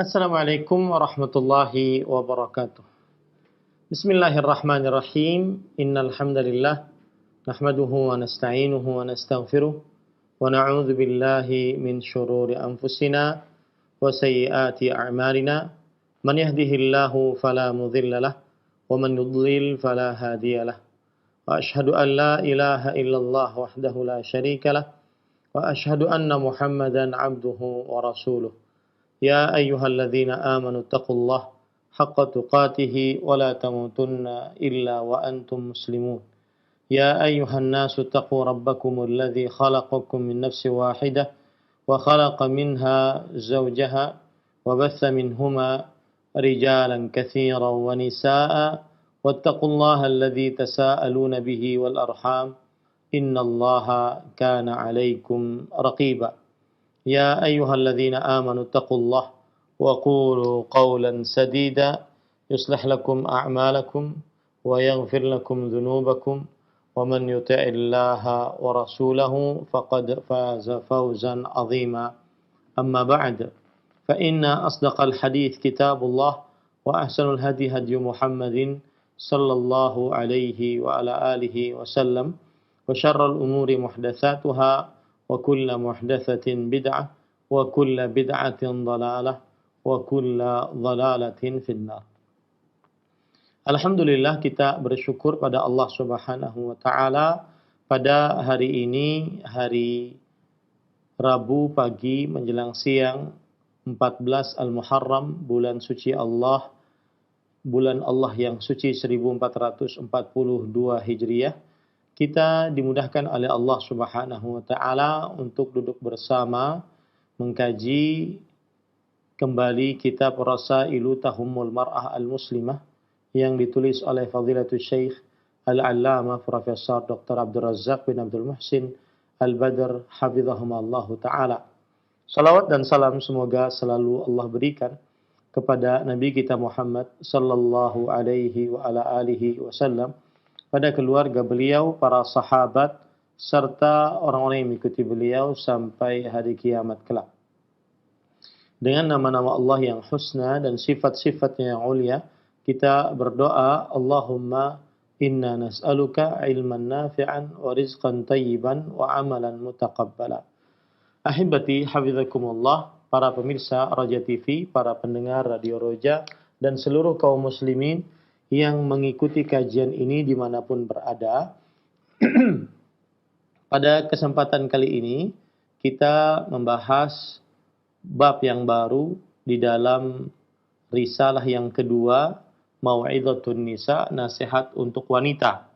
Assalamualaikum warahmatullahi wabarakatuh. Bismillahirrahmanirrahim. Innal hamdalillah nahmaduhu wa nasta'inuhu wa nastaghfiruh wa na'udzu billahi min shururi anfusina wa sayyiati a'malina. Man yahdihillahu fala mudilla lahu wa man yudlil fala hadiya lahu. Wa asyhadu an la ilaha illallah wahdahu la syarika lahu wa asyhadu anna Muhammadan 'abduhu wa rasuluh. يا أيها الذين آمنوا اتقوا الله حق تقاته ولا تموتن إلا وأنتم مسلمون يا أيها الناس اتقوا ربكم الذي خلقكم من نفس واحدة وخلق منها زوجها وبث منهما رجالا كثيرا ونساء واتقوا الله الذي تساءلون به والأرحام إن الله كان عليكم رقيبا يا أيها الذين آمنوا اتقوا الله وقولوا قولا سديدا يصلح لكم أعمالكم ويغفر لكم ذنوبكم ومن يطع الله ورسوله فقد فاز فوزا عظيما أما بعد فإن أصدق الحديث كتاب الله وأحسن الهدي هدي محمد صلى الله عليه وعلى آله وسلم وشر الأمور محدثاتها وكل محدثة بدعة وكل بدعة ضلالة وكل ضلالة في النار. Alhamdulillah, kita bersyukur pada Allah Subhanahu wa taala pada hari ini, hari Rabu pagi menjelang siang 14 Al-Muharram, bulan suci Allah, bulan Allah yang suci 1442 Hijriah. Kita dimudahkan oleh Allah Subhanahu wa taala untuk duduk bersama mengkaji kembali kitab Rasailu Tahummul Mar'ah Al-Muslimah yang ditulis oleh Fadilatul Syekh Al-Allamah Profesor Dr. Abdul Razzaq bin Abdul Muhsin Al-Badr hafizahumullahu taala. Salawat dan salam semoga selalu Allah berikan kepada Nabi kita Muhammad sallallahu alaihi wa ala alihi wasallam, pada keluarga beliau, para sahabat, serta orang-orang yang mengikuti beliau sampai hari kiamat kelak. Dengan nama-nama Allah yang husna dan sifat-sifatnya yang ulia, kita berdoa, Allahumma inna nas'aluka ilman nafi'an wa rizqan tayyiban wa amalan mutaqabbala. Ahibati hafizakumullah, para pemirsa Raja TV, para pendengar Radio Roja, dan seluruh kaum muslimin yang mengikuti kajian ini dimanapun berada. Pada kesempatan kali ini kita membahas bab yang baru di dalam risalah yang kedua, Mau'izatun Nisa, nasihat untuk wanita.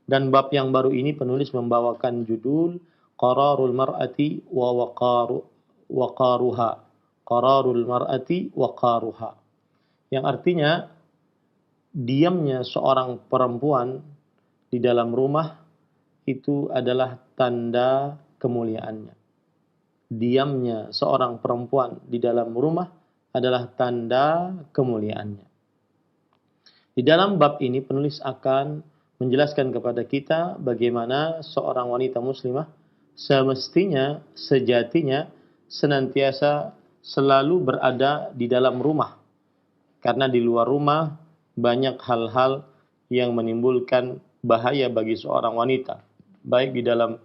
Dan bab yang baru ini penulis membawakan judul Qararul Mar'ati wa Waqaruha. Qararul Mar'ati wa Qaruha. Yang artinya diamnya seorang perempuan di dalam rumah itu adalah tanda kemuliaannya. Diamnya seorang perempuan di dalam rumah adalah tanda kemuliaannya. Di dalam bab ini penulis akan menjelaskan kepada kita bagaimana seorang wanita muslimah semestinya, sejatinya senantiasa selalu berada di dalam rumah. Karena di luar rumah banyak hal-hal yang menimbulkan bahaya bagi seorang wanita, baik di dalam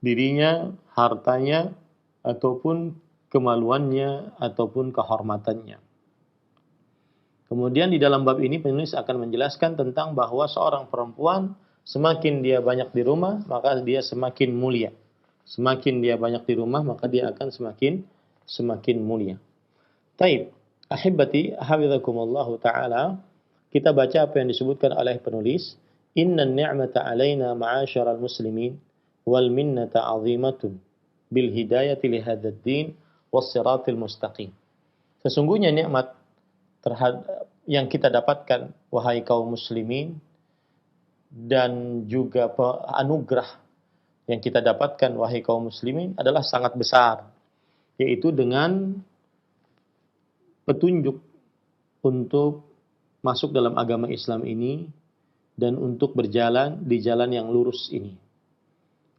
dirinya, hartanya, ataupun kemaluannya, ataupun kehormatannya. Kemudian di dalam bab ini penulis akan menjelaskan tentang bahwa seorang perempuan semakin dia banyak di rumah, maka dia semakin mulia. Semakin dia banyak di rumah, maka dia akan semakin mulia. Taib, ahibati hafizakumullahu ta'ala. Kita baca apa yang disebutkan oleh penulis. Inna ni'mata alaina ma'asyaral muslimin wal minnata 'azimatun bil hidayati li hadzal din was siratil mustaqim. Sesungguhnya nikmat yang kita dapatkan wahai kaum muslimin dan juga anugerah yang kita dapatkan wahai kaum muslimin adalah sangat besar, yaitu dengan petunjuk untuk masuk dalam agama Islam ini dan untuk berjalan di jalan yang lurus ini.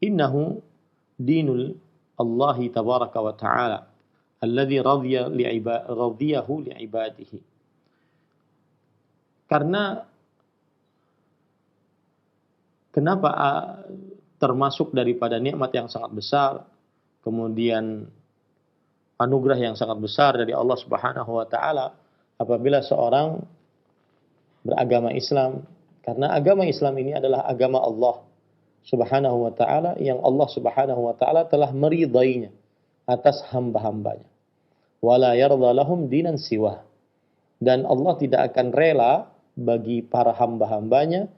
Innahu dinul Allahi tabaraka wa ta'ala alladzi radiyahu li'ibadihi. Karena kenapa termasuk daripada nikmat yang sangat besar, kemudian anugerah yang sangat besar dari Allah Subhanahu wa taala apabila seorang beragama Islam, karena agama Islam ini adalah agama Allah Subhanahu wa taala yang Allah Subhanahu wa taala telah meridainya atas hamba-hambanya. Wala yarda lahum dinan siwa. Dan Allah tidak akan rela bagi para hamba-hambanya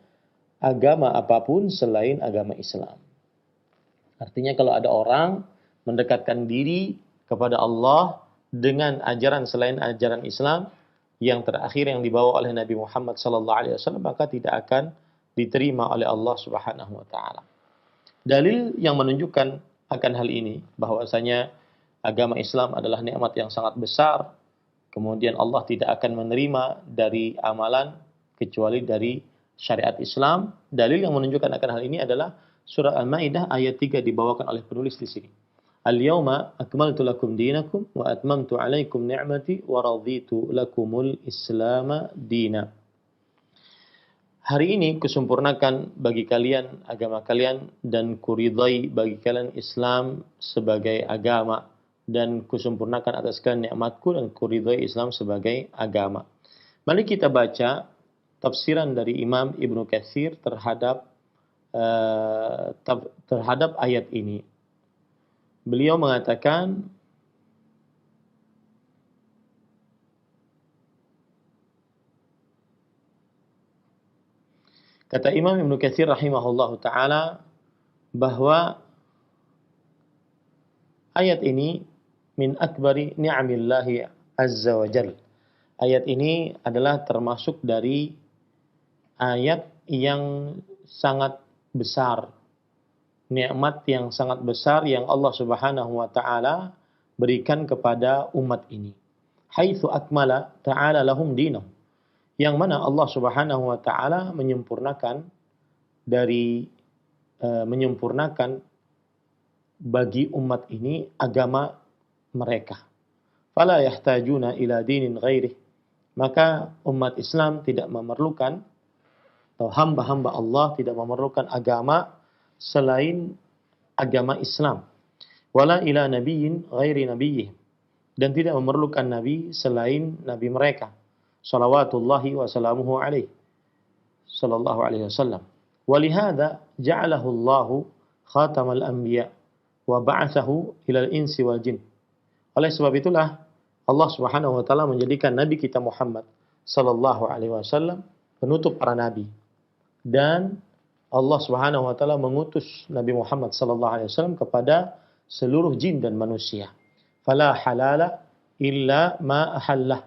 agama apapun selain agama Islam. Artinya kalau ada orang mendekatkan diri kepada Allah dengan ajaran selain ajaran Islam yang terakhir yang dibawa oleh Nabi Muhammad SAW, maka tidak akan diterima oleh Allah Subhanahu wa taala. Dalil yang menunjukkan akan hal ini bahwasanya agama Islam adalah nikmat yang sangat besar, kemudian Allah tidak akan menerima dari amalan kecuali dari syariat Islam. Dalil yang menunjukkan akan hal ini adalah surah Al-Maidah ayat 3 dibawakan oleh penulis di sini. Al-yawma akmaltu lakum dinakum wa atmamtu alaikum ni'mati wa raditu lakumul Islam dina. Hari ini kusempurnakan bagi kalian agama kalian dan kuridai bagi kalian Islam sebagai agama, dan kusempurnakan atas kalian nikmatku dan kuridai Islam sebagai agama. Mari kita baca tafsiran dari Imam Ibnu Katsir terhadap ayat ini. Beliau mengatakan, kata Imam Ibnu Katsir rahimahullahu taala bahwa ayat ini min akbari ni'amillahi azza wa jalla. Ayat ini adalah termasuk dari ayat yang sangat besar, nikmat yang sangat besar yang Allah Subhanahu wa taala berikan kepada umat ini. Haitsu akmala ta'ala lahum dinahum. Yang mana Allah Subhanahu wa taala menyempurnakan bagi umat ini agama mereka. Fala yahtajuna ila dinin ghairih. Maka umat Islam tidak memerlukan, atau hamba-hamba Allah tidak memerlukan agama selain agama Islam. Wala ila nabiyyin ghairi nabiyyih. Dan tidak memerlukan nabi selain nabi mereka. Salawatullahi wa salamuhu alaihi. Sallallahu alaihi wasallam. Walihada ja'alahu Allahu khatamal anbiya wa ba'athahu ilal insi wal jin. Oleh sebab itulah Allah Subhanahu wa taala menjadikan nabi kita Muhammad sallallahu alaihi wasallam penutup para nabi. Dan Allah Subhanahu wa taala mengutus Nabi Muhammad sallallahu alaihi wasallam kepada seluruh jin dan manusia. Fala halala illa ma ahallah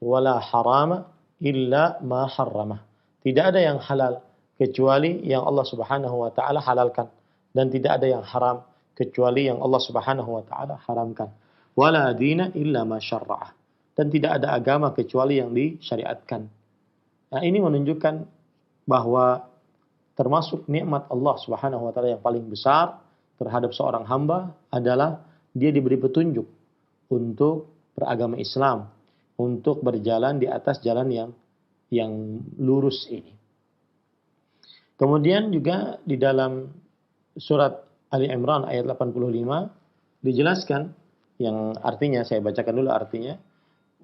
wala harama illa ma harramah. Tidak ada yang halal kecuali yang Allah Subhanahu wa taala halalkan, dan tidak ada yang haram kecuali yang Allah Subhanahu wa taala haramkan. Wala dina illa ma syarra'ah. Dan tidak ada agama kecuali yang disyariatkan. Nah, ini menunjukkan bahwa termasuk nikmat Allah Subhanahu wa taala yang paling besar terhadap seorang hamba adalah dia diberi petunjuk untuk beragama Islam, untuk berjalan di atas jalan yang lurus ini. Kemudian juga di dalam surat Ali Imran ayat 85 dijelaskan, yang artinya saya bacakan dulu artinya.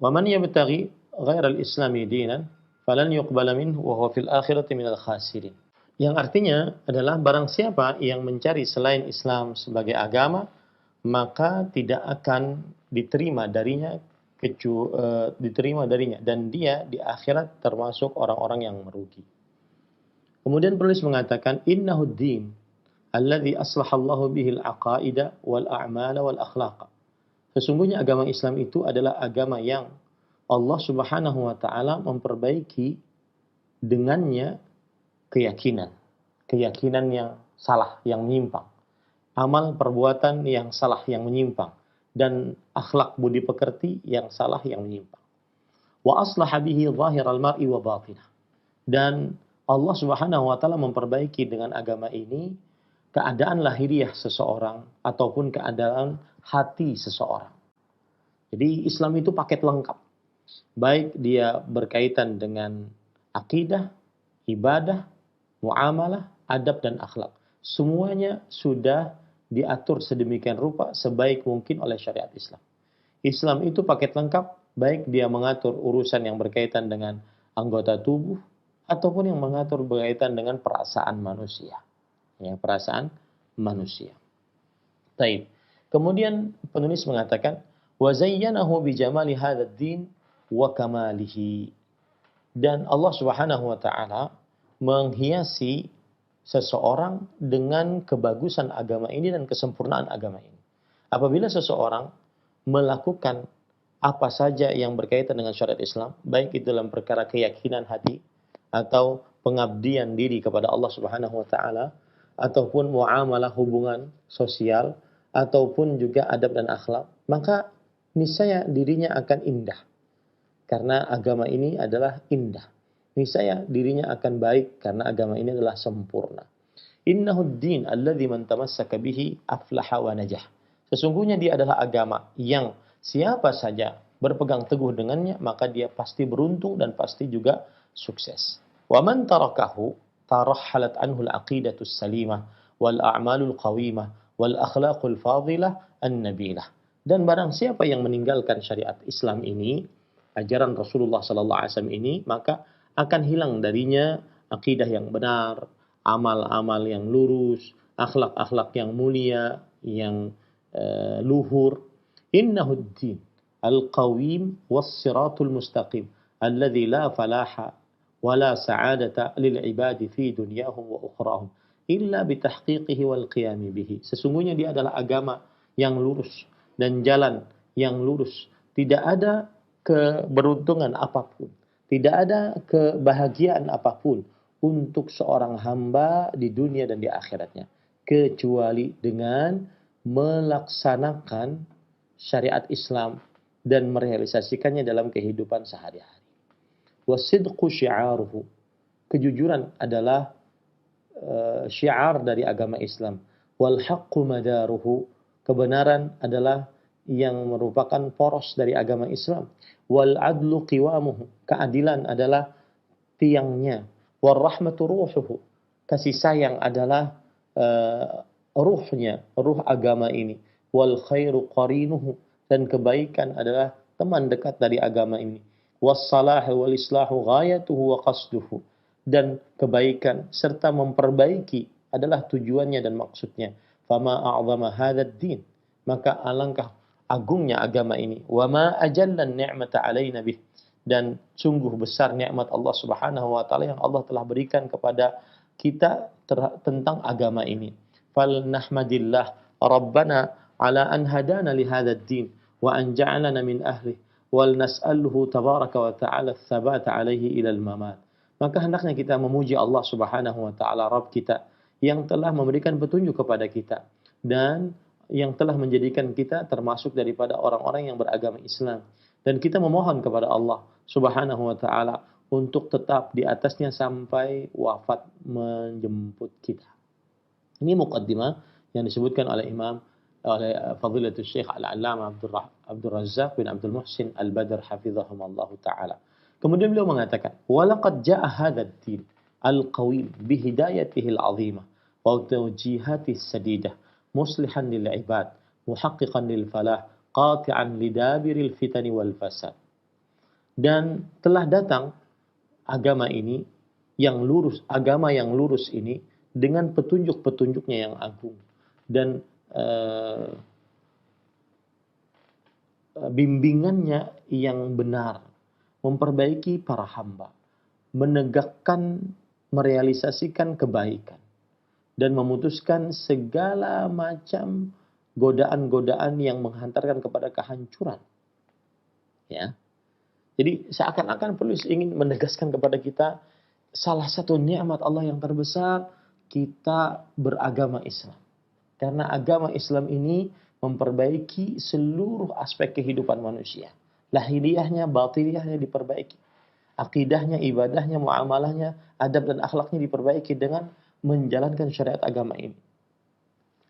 Wa man yabtaghi ghairal islami dinan falan yuqbala minhu wa huwa fil akhirati minal khasirin. Yang artinya adalah barang siapa yang mencari selain Islam sebagai agama, maka tidak akan diterima darinya dan dia di akhirat termasuk orang-orang yang merugi. Kemudian penulis mengatakan innahud din alladzi aslahallahu bihil aqaida wal a'mala wal akhlaq. Sesungguhnya agama Islam itu adalah agama yang Allah Subhanahu wa taala memperbaiki dengannya keyakinan yang salah, yang menyimpang, amal perbuatan yang salah, yang menyimpang, dan akhlak budi pekerti yang salah, yang menyimpang. Wa aslaha bihi zahiral mar'i wa batinah. Dan Allah Subhanahu wa taala memperbaiki dengan agama ini keadaan lahiriah seseorang ataupun keadaan hati seseorang. Jadi Islam itu paket lengkap. Baik dia berkaitan dengan akidah, ibadah, muamalah, adab dan akhlak. Semuanya sudah diatur sedemikian rupa sebaik mungkin oleh syariat Islam. Islam itu paket lengkap, baik dia mengatur urusan yang berkaitan dengan anggota tubuh ataupun yang mengatur berkaitan dengan perasaan manusia. Ya, perasaan manusia. Taib. Kemudian penulis mengatakan, wa zayyanahu bi jamali hadzal din wa kamalihi. Dan Allah Subhanahu wa taala menghiasi seseorang dengan kebagusan agama ini dan kesempurnaan agama ini. Apabila seseorang melakukan apa saja yang berkaitan dengan syariat Islam, baik itu dalam perkara keyakinan hati atau pengabdian diri kepada Allah Subhanahu wa taala ataupun muamalah hubungan sosial ataupun juga adab dan akhlak, maka niscaya dirinya akan indah. Karena agama ini adalah indah. Niscaya dirinya akan baik karena agama ini adalah sempurna. Innahu ad-din alladzi man tamassaka bihi aflaha wa najah. Sesungguhnya dia adalah agama yang siapa saja berpegang teguh dengannya, maka dia pasti beruntung dan pasti juga sukses. Wa man tarakahu tarahhalat anhu al-aqidatus salimah wal a'malul qawimah wal akhlaqul fadilah an-nabilah. Dan barang siapa yang meninggalkan syariat Islam ini, ajaran Rasulullah sallallahu alaihi wasallam ini, maka akan hilang darinya akidah yang benar, amal-amal yang lurus, akhlak-akhlak yang mulia, yang luhur. Innahuddin al-qawim was-siratul mustaqim alladzi la falaha wa la sa'adata lil ibadi fi dunyahum wa ukhrahum illa bitahqiqihi wal qiyam bihi. Sesungguhnya dia adalah agama yang lurus dan jalan yang lurus. Tidak ada keberuntungan apapun, tidak ada kebahagiaan apapun untuk seorang hamba di dunia dan di akhiratnya, kecuali dengan melaksanakan syariat Islam dan merealisasikannya dalam kehidupan sehari-hari. Wasidqu syi'aruhu. Kejujuran adalah syiar dari agama Islam. Wal haqqu madaruhu. Kebenaran adalah yang merupakan poros dari agama Islam. Wal adlu qiwamuhu. Keadilan adalah tiangnya. Wal rahmatu ruhuhu. Kasih sayang adalah ruhnya, ruh agama ini. Wal khairu qarinuhu. Dan kebaikan adalah teman dekat dari agama ini. Was salahu wal islahu ghayatuhu wa qasduhu. Dan kebaikan serta memperbaiki adalah tujuannya dan maksudnya. Fama a'zama hadzal din. Maka alangkah agungnya agama ini. Wa ma ajallan ni'mata 'alaina bih. Dan sungguh besar nikmat Allah Subhanahu wa taala yang Allah telah berikan kepada kita tentang agama ini. Fal nahmadillah rabbana ala an hadana li hadzal din wa an ja'alana min ahli wal nas'aluhu tabaraka wa ta'ala ats-tsabata 'alaihi ila al-mamat. Maka hendaknya kita memuji Allah Subhanahu wa taala Rabb kita yang telah memberikan petunjuk kepada kita dan yang telah menjadikan kita termasuk daripada orang-orang yang beragama Islam, dan kita memohon kepada Allah Subhanahu wa taala untuk tetap di atasnya sampai wafat menjemput kita. Ini muqaddimah yang disebutkan oleh Fadilatul Syekh Al-Allamah Abdul Razzaq bin Abdul Muhsin Al-Badr hafizahumullah taala. Kemudian beliau mengatakan, "Walaqad jaa'a hadzal din al-qawim bi hidayatihi al-'azimah wa tawjihatihi as-sadidah muslihan lil 'ibad muhaqqiqan lil falah qati'an lidabiril fitani wal fasad." Dan telah datang agama ini yang lurus, agama yang lurus ini dengan petunjuk-petunjuknya yang agung dan bimbingannya yang benar, memperbaiki para hamba, menegakkan, merealisasikan kebaikan, dan memutuskan segala macam godaan-godaan yang menghantarkan kepada kehancuran. Ya. Jadi seakan-akan penulis ingin menegaskan kepada kita salah satu nikmat Allah yang terbesar kita beragama Islam. Karena agama Islam ini memperbaiki seluruh aspek kehidupan manusia. Lahiriahnya, batiniyahnya diperbaiki. Akidahnya, ibadahnya, muamalahnya, adab dan akhlaknya diperbaiki dengan menjalankan syariat agama ini.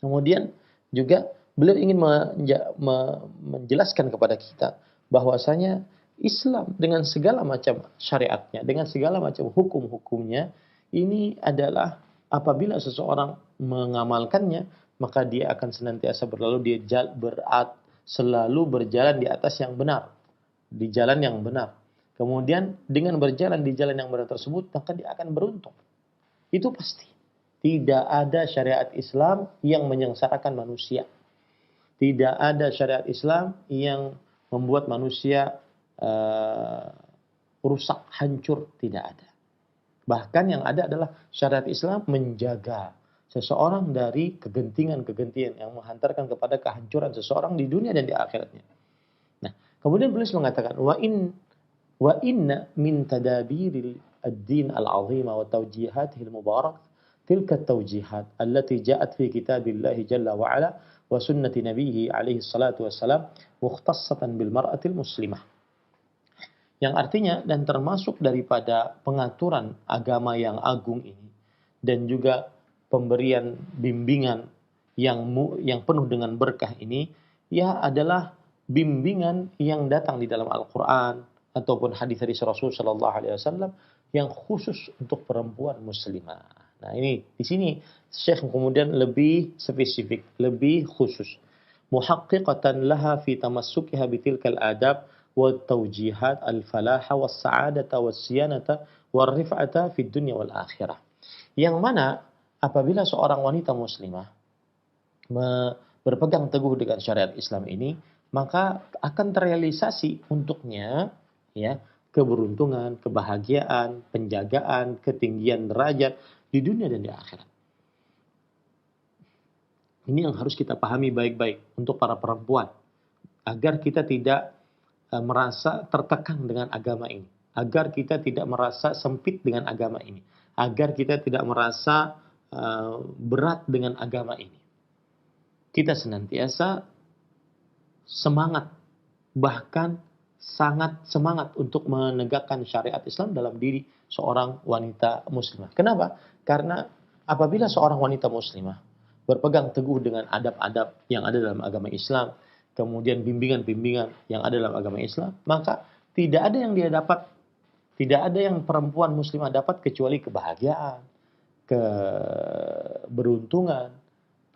Kemudian juga Beliau ingin menjelaskan kepada kita bahwasanya Islam dengan segala macam syariatnya, dengan segala macam hukum-hukumnya, ini adalah apabila seseorang mengamalkannya, maka dia akan senantiasa selalu berjalan di atas yang benar, di jalan yang benar. Kemudian dengan berjalan di jalan yang benar tersebut, maka dia akan beruntung. Itu pasti. Tidak ada syariat Islam yang menyengsarakan manusia. Tidak ada syariat Islam yang membuat manusia rusak, hancur. Tidak ada. Bahkan yang ada adalah syariat Islam menjaga seseorang dari kegentingan-kegentingan yang menghantarkan kepada kehancuran seseorang di dunia dan di akhiratnya. Nah, kemudian beliau mengatakan, wa inna min tadabiril ad-din al-'azima wa tawjihatihi al-mubarak tilka at-tawjihat allati ja'at fi kitabillahi jalla wa 'ala wa sunnati nabiyhi alaihi salatu wassalam mukhtassatan bil mar'atil muslimah. Yang artinya dan termasuk daripada pengaturan agama yang agung ini dan juga pemberian bimbingan yang penuh dengan berkah ini ya adalah bimbingan yang datang di dalam Al-Qur'an ataupun hadis-hadis Rasul sallallahu alaihi wasallam yang khusus untuk perempuan muslimah. Nah, ini di sini Syekh kemudian lebih spesifik, lebih khusus. Muhaqqiqatan laha fi tamassukiha bitilkal adab wa tawjihat al-falaha was sa'adata was siyanata war rif'ata fid dunya wal akhirah. Yang mana apabila seorang wanita muslimah berpegang teguh dengan syariat Islam ini, maka akan terrealisasi untuknya ya keberuntungan, kebahagiaan, penjagaan, ketinggian derajat di dunia dan di akhirat. Ini yang harus kita pahami baik-baik untuk para perempuan. Agar kita tidak merasa tertekan dengan agama ini. Agar kita tidak merasa sempit dengan agama ini. Agar kita tidak merasa berat dengan agama ini. Kita senantiasa semangat. Bahkan sangat semangat untuk menegakkan syariat Islam dalam diri seorang wanita muslimah. Kenapa? Karena apabila seorang wanita muslimah berpegang teguh dengan adab-adab yang ada dalam agama Islam, kemudian bimbingan-bimbingan yang ada dalam agama Islam, maka tidak ada yang dia dapat, tidak ada yang perempuan muslimah dapat kecuali kebahagiaan, keberuntungan,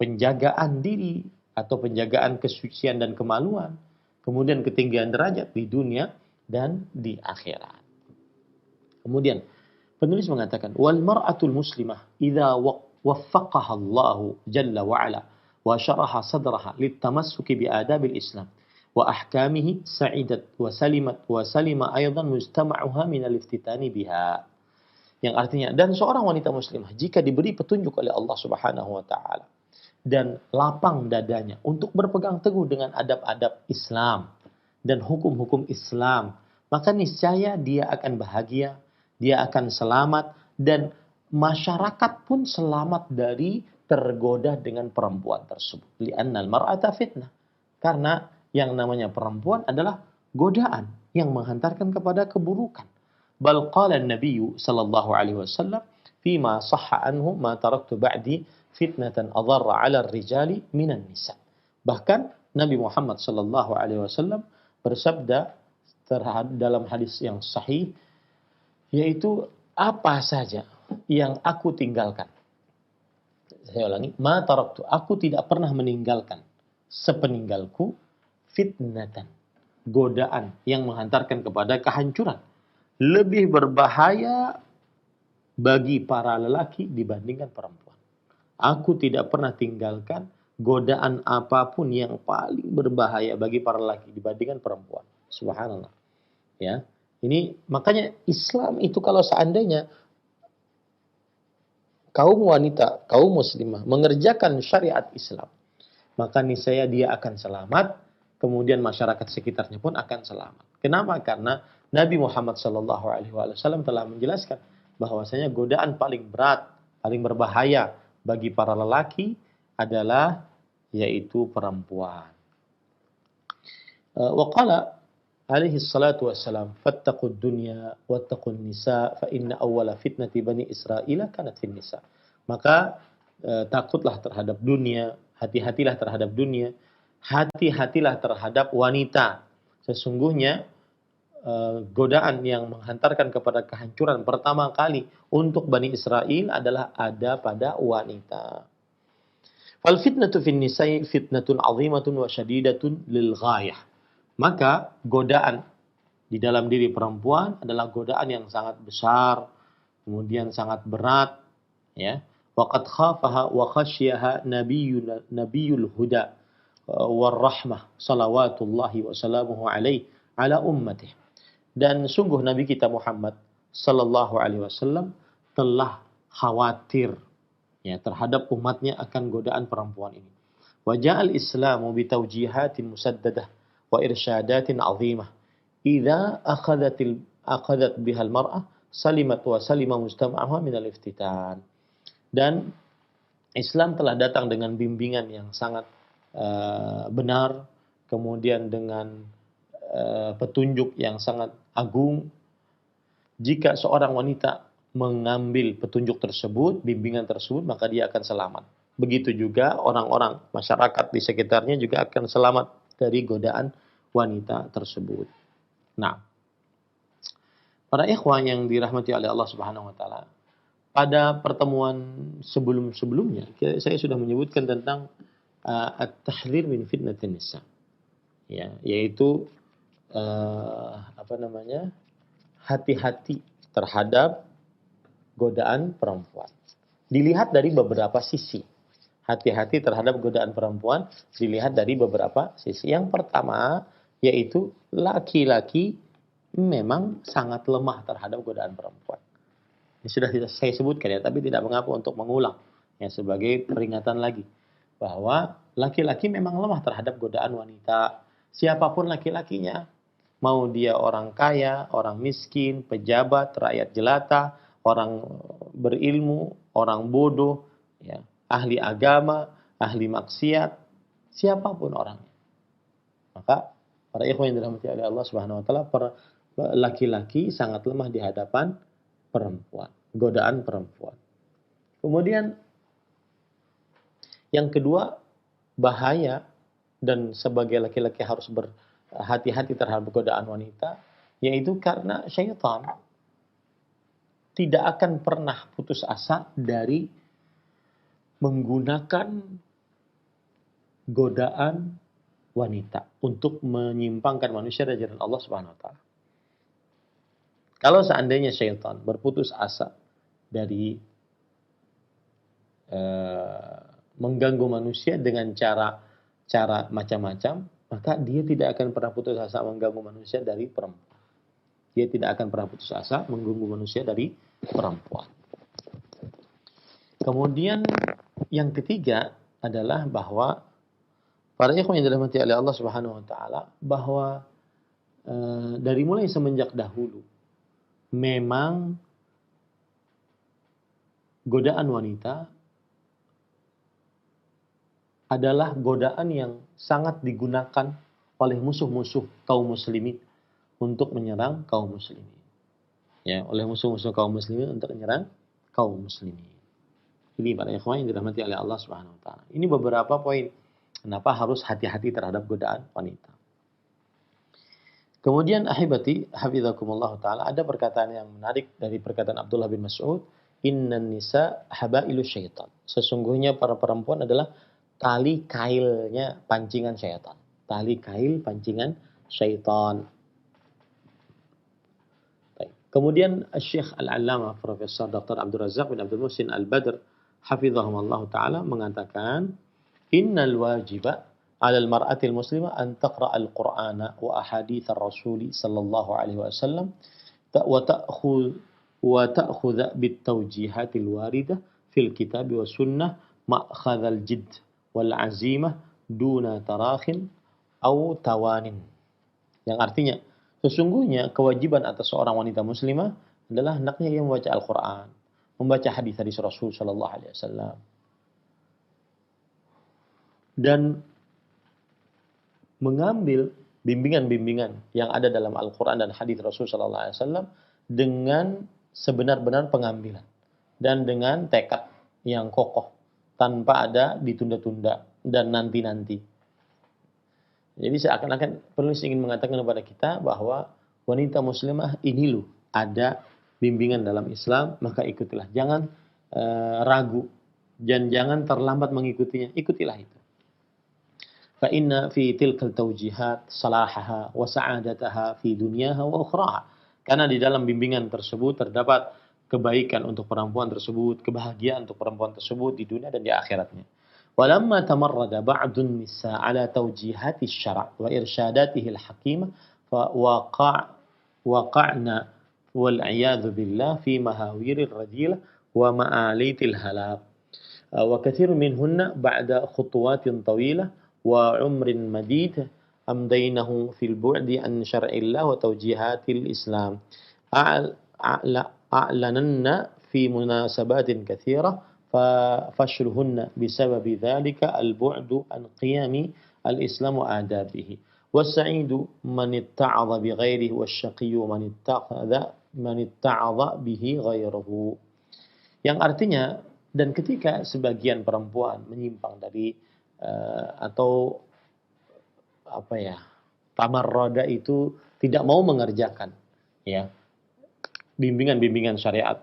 penjagaan diri atau penjagaan kesucian dan kemaluan, kemudian ketinggian derajat di dunia dan di akhirat. Kemudian penulis mengatakan wal mar'atul muslimah idza waffaqaha Allah jalla wa ala wa syaraha sadraha litamassuki bi adabil Islam wa ahkamihi sa'idat wa salima aidan mujtama'uha min al-iftitani biha. Yang artinya dan seorang wanita muslimah jika diberi petunjuk oleh Allah Subhanahu wa taala dan lapang dadanya untuk berpegang teguh dengan adab-adab Islam dan hukum-hukum Islam, maka niscaya dia akan bahagia, dia akan selamat, dan masyarakat pun selamat dari tergoda dengan perempuan tersebut. Li'annal mar'ata fitnah. Karena yang namanya perempuan adalah godaan yang menghantarkan kepada keburukan. Bal qala an-nabiy sallallahu alaihi wasallam fima sahha anhu ma taraktu ba'di fitnatan adharra 'ala ar-rijali minan nisa. Bahkan Nabi Muhammad sallallahu alaihi wasallam bersabda dalam hadis yang sahih, yaitu apa saja yang aku tinggalkan. Saya ulangi, ma taraktu, aku tidak pernah meninggalkan sepeninggalku fitnatan, godaan yang menghantarkan kepada kehancuran, lebih berbahaya bagi para lelaki dibandingkan perempuan. Aku tidak pernah tinggalkan godaan apapun yang paling berbahaya bagi para lelaki dibandingkan perempuan. Subhanallah. Ya. Ini makanya Islam itu kalau seandainya kaum wanita, kaum muslimah mengerjakan syariat Islam, maka niscaya dia akan selamat, kemudian masyarakat sekitarnya pun akan selamat. Kenapa? Karena Nabi Muhammad SAW telah menjelaskan bahwasanya godaan paling berat, paling berbahaya bagi para lelaki adalah yaitu perempuan. Waqala alaihi salatu wassalam fattaqud dunya wattaqun nisa fa inna awwala fitnati bani Israila kanat fin nisa. Maka takutlah terhadap dunia, hati-hatilah terhadap dunia hati-hatilah terhadap wanita. Sesungguhnya godaan yang menghantarkan kepada kehancuran pertama kali untuk Bani Israel adalah ada pada wanita. Fal fitnatu fin nisa'i fitnatun 'azimatun wa syadidatun lil ghayah. Maka godaan di dalam diri perempuan adalah godaan yang sangat besar, kemudian sangat berat, ya. Waqad khafaha wa khasyaha nabiyul huda war rahmah salawatullahi wa salamuhu alaihi ala ummatihi. Dan sungguh Nabi kita Muhammad sallallahu alaihi wasallam telah khawatir, ya, terhadap umatnya akan godaan perempuan ini. Wa ja'al Islamu bi tawjihatin musaddadah wa irsyadatin 'azimah. Idza akhadhat bihal mar'ah salimat wa salima mustama'aha min al-iftitan. Dan Islam telah datang dengan bimbingan yang sangat benar, kemudian dengan petunjuk yang sangat agung. Jika seorang wanita mengambil petunjuk tersebut, bimbingan tersebut, maka dia akan selamat. Begitu juga orang-orang masyarakat di sekitarnya juga akan selamat dari godaan wanita tersebut. Nah, para ikhwan yang dirahmati oleh Allah Subhanahu wa taala, pada pertemuan sebelum-sebelumnya saya sudah menyebutkan tentang at-tahdhir min fitnatin nisa. Ya, yaitu hati-hati terhadap godaan perempuan. Dilihat dari beberapa sisi. Hati-hati terhadap godaan perempuan dilihat dari beberapa sisi. Yang pertama, yaitu laki-laki memang sangat lemah terhadap godaan perempuan. Ini sudah saya sebutkan ya, tapi tidak mengapa untuk mengulang. Ya, sebagai peringatan lagi. Bahwa laki-laki memang lemah terhadap godaan wanita. Siapapun laki-lakinya. Mau dia orang kaya, orang miskin, pejabat, rakyat jelata, orang berilmu, orang bodoh, ya, ahli agama, ahli maksiat, siapapun orangnya. Maka para ikhwan yang dirahmati oleh Allah Subhanahu wa taala, laki-laki sangat lemah di hadapan perempuan, godaan perempuan. Kemudian yang kedua, bahaya dan sebagai laki-laki harus berhati-hati terhadap godaan wanita, yaitu karena syaitan tidak akan pernah putus asa dari menggunakan godaan wanita untuk menyimpangkan manusia dari jalan Allah Subhanahu wa taala. Kalau seandainya syaitan berputus asa dari mengganggu manusia dengan cara macam-macam, maka dia tidak akan pernah putus asa mengganggu manusia dari perempuan. Dia tidak akan pernah putus asa mengganggu manusia dari perempuan. Kemudian yang ketiga adalah bahwa para ikhwan yang dirahmati oleh Allah Subhanahu wa taala, bahwa dari mulai semenjak dahulu memang godaan wanita adalah godaan yang sangat digunakan oleh musuh-musuh kaum muslimin untuk menyerang kaum muslimin. Ya, oleh musuh-musuh kaum muslimin untuk menyerang kaum muslimin. Ini para ikhwan yang dirahmati oleh Allah Subhanahu wa taala. Ini beberapa poin kenapa harus hati-hati terhadap godaan wanita. Kemudian ahibati hafizakumullah taala, ada perkataan yang menarik dari perkataan Abdullah bin Mas'ud, innan nisa habailu syaitan. Sesungguhnya para perempuan adalah tali kailnya pancingan syaitan. Tali kail pancingan syaitan. Baik. Kemudian Syekh Al-Allamah Profesor Dr. Abdul Razak bin Abdul Muhsin Al-Badr hafizahumullah taala mengatakan, innal wajiba 'ala al-mar'ati al-muslimah an taqra' al-Qur'ana wa ahadits ar-rasul sallallahu alaihi wasallam wa ta'khudha bit-tawjihat al-waridah fil kitab wa sunnah ma'khadh al-jidd wal 'azimah duna tarakhin aw tawanin. Yang artinya, sesungguhnya kewajiban atas seorang wanita muslimah adalah hendaknya ia membaca Al-Qur'an, membaca hadis-hadis Rasul sallallahu alaihi wasallam, dan mengambil bimbingan-bimbingan yang ada dalam Al-Quran dan hadis Rasul sallallahu alaihi wasallam dengan sebenar-benar pengambilan dan dengan tekad yang kokoh tanpa ada ditunda-tunda dan nanti-nanti. Jadi seakan-akan penulis ingin mengatakan kepada kita bahwa wanita muslimah ini loh ada bimbingan dalam Islam, maka ikutilah. Jangan ragu dan jangan terlambat mengikutinya. Ikutilah itu. Fa inna fi tilkal tawjihat salahaha wa sa'adataha fi dunyaha wa ukhraha. Karena di dalam bimbingan tersebut terdapat kebaikan untuk perempuan tersebut, kebahagiaan untuk perempuan tersebut di dunia dan di akhiratnya. ولما تمرد بعض النساء على توجيهات الشرع وإرشاداته الحكيمة وقعنا والعياذ بالله في مهاوير الرذيلة ومآليت الهلاك وكثير منهن بعد خطوات طويلة وعمر مديد أمضينه في البعد عن شرع الله وتوجيهات الإسلام أعلنن في مناسبات كثيرة ففشلهن بسبب ذلك البعد عن قيم الإسلام وآدابه والسعيد من اتعظ بغيره والشقي من اتعظ به غيره. Yang artinya, dan ketika sebagian perempuan menyimpang dari atau apa ya, tamarrada itu tidak mau mengerjakan ya bimbingan-bimbingan syariat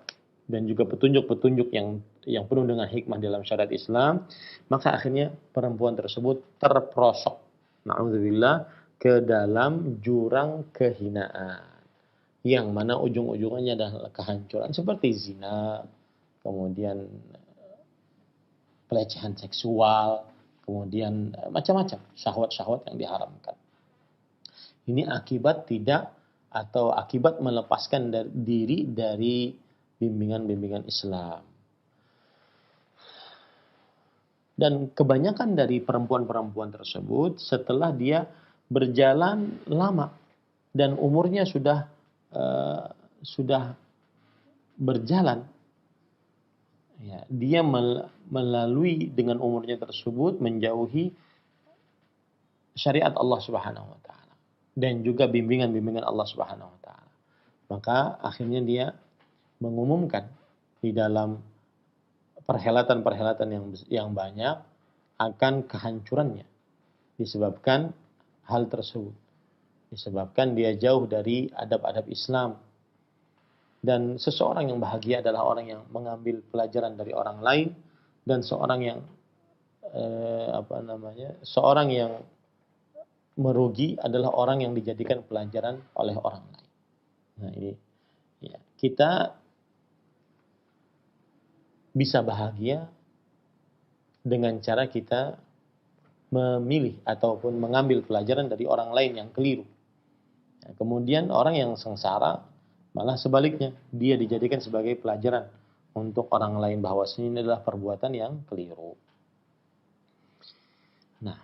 dan juga petunjuk-petunjuk yang penuh dengan hikmah dalam syariat Islam, maka akhirnya perempuan tersebut terperosok, na'udzubillah, ke dalam jurang kehinaan, yang mana ujung-ujungannya adalah kehancuran seperti zina, kemudian pelecehan seksual, kemudian macam-macam syahwat-syahwat yang diharamkan. Ini akibat akibat melepaskan diri dari bimbingan-bimbingan Islam. Dan kebanyakan dari perempuan-perempuan tersebut setelah dia berjalan lama dan umurnya sudah berjalan, ya, dia melalui dengan umurnya tersebut menjauhi syariat Allah Subhanahu wa taala dan juga bimbingan-bimbingan Allah Subhanahu wa taala. Maka akhirnya dia mengumumkan di dalam perhelatan-perhelatan yang banyak akan kehancurannya disebabkan hal tersebut. Disebabkan dia jauh dari adab-adab Islam. Dan seseorang yang bahagia adalah orang yang mengambil pelajaran dari orang lain, dan seorang yang seorang yang merugi adalah orang yang dijadikan pelajaran oleh orang lain. Nah, ini ya, kita bisa bahagia dengan cara kita memilih ataupun mengambil pelajaran dari orang lain yang keliru. Ya, kemudian orang yang sengsara malah sebaliknya, dia dijadikan sebagai pelajaran untuk orang lain bahwa ini adalah perbuatan yang keliru. Nah,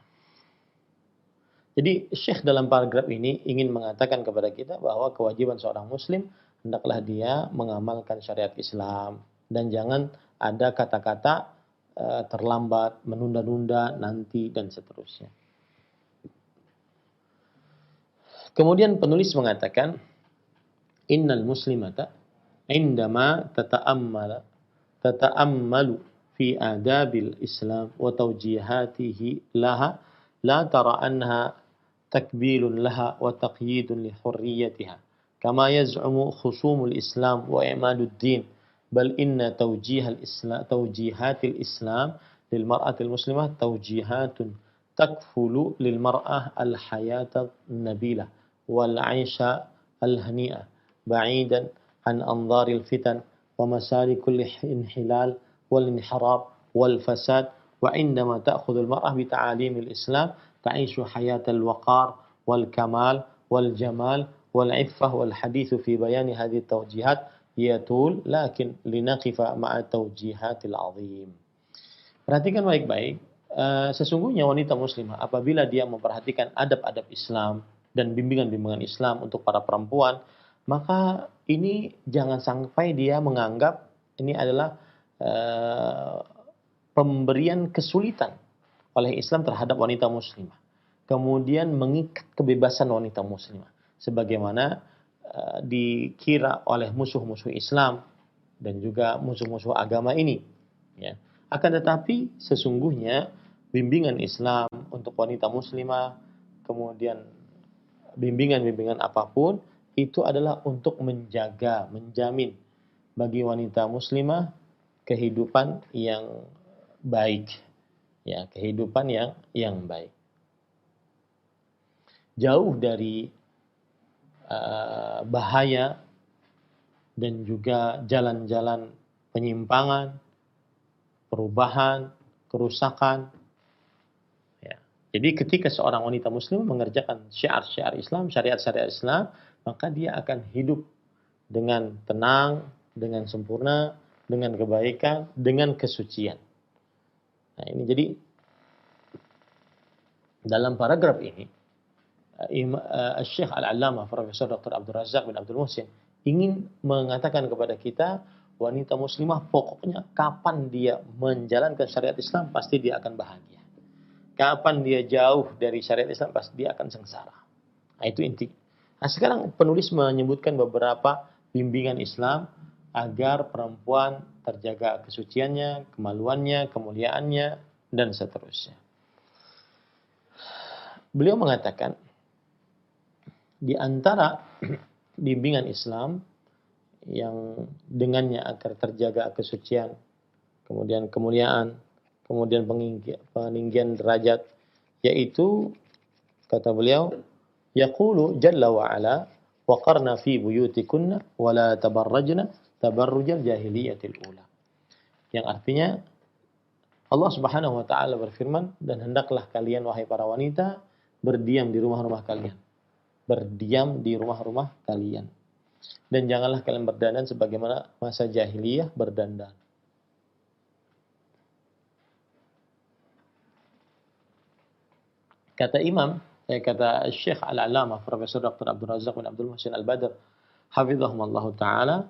jadi Syekh dalam paragraf ini ingin mengatakan kepada kita bahwa kewajiban seorang muslim hendaklah dia mengamalkan syariat Islam dan jangan ada kata-kata terlambat, menunda-nunda, nanti, dan seterusnya. Kemudian penulis mengatakan, Innal muslimata indama tata'ammalu fi adabil Islam wa tawjihatihi laha la tara anha takbilun laha wa taqyidun li hurriyatiha kama yaz'umu khusumul Islam wa i'madud din. بل إن توجيهات الإسلام للمرأة المسلمة توجيهات تكفل للمرأة الحياة النبيلة والعيش الهنيئة بعيدا عن أنظار الفتن ومسالك الانحلال والانحراف والفساد. وعندما تأخذ المرأة بتعاليم الإسلام تعيش حياة الوقار والكمال والجمال والعفة. والحديث في بيان هذه التوجيهات yatul lakin linaqifa ma'a tawjihatil azim. Perhatikan baik-baik, sesungguhnya wanita muslimah apabila dia memperhatikan adab-adab Islam dan bimbingan-bimbingan Islam untuk para perempuan, maka ini jangan sampai dia menganggap ini adalah pemberian kesulitan oleh Islam terhadap wanita muslimah. Kemudian mengikat kebebasan wanita muslimah sebagaimana dikira oleh musuh-musuh Islam dan juga musuh-musuh agama ini, ya. Akan tetapi sesungguhnya bimbingan Islam untuk wanita muslimah kemudian bimbingan-bimbingan apapun, itu adalah untuk menjaga, menjamin bagi wanita muslimah kehidupan yang baik, ya, kehidupan yang baik. Jauh dari bahaya dan juga jalan-jalan penyimpangan, perubahan, kerusakan. Ya. Jadi ketika seorang wanita muslim mengerjakan syiar-syiar Islam, syariat-syariat Islam, maka dia akan hidup dengan tenang, dengan sempurna, dengan kebaikan, dengan kesucian. Nah, ini jadi dalam paragraf ini Syekh Al-Allamah Profesor Dr. Abdul Razak bin Abdul Muhsin ingin mengatakan kepada kita, wanita muslimah pokoknya kapan dia menjalankan syariat Islam pasti dia akan bahagia. Kapan dia jauh dari syariat Islam pasti dia akan sengsara. Nah, itu inti. Nah, sekarang penulis menyebutkan beberapa bimbingan Islam agar perempuan terjaga kesuciannya, kemaluannya, kemuliaannya, dan seterusnya. Beliau mengatakan di antara bimbingan Islam yang dengannya agar terjaga kesucian, kemudian kemuliaan, kemudian peninggian derajat, yaitu kata beliau, yaqulu jalla wa ala waqarna fi buyutikunna wa la tabarrajna tabarrujal jahiliyatil ula. Yang artinya Allah Subhanahu wa taala berfirman, dan hendaklah kalian wahai para wanita berdiam di rumah-rumah kalian. Berdiam di rumah-rumah kalian. Dan janganlah kalian berdandan sebagaimana masa jahiliyah berdandan. Kata kata Syekh Al-Allamah Profesor Dr. Abdul Razak bin Abdul Muhsin Al-Badr hafizahumullah taala,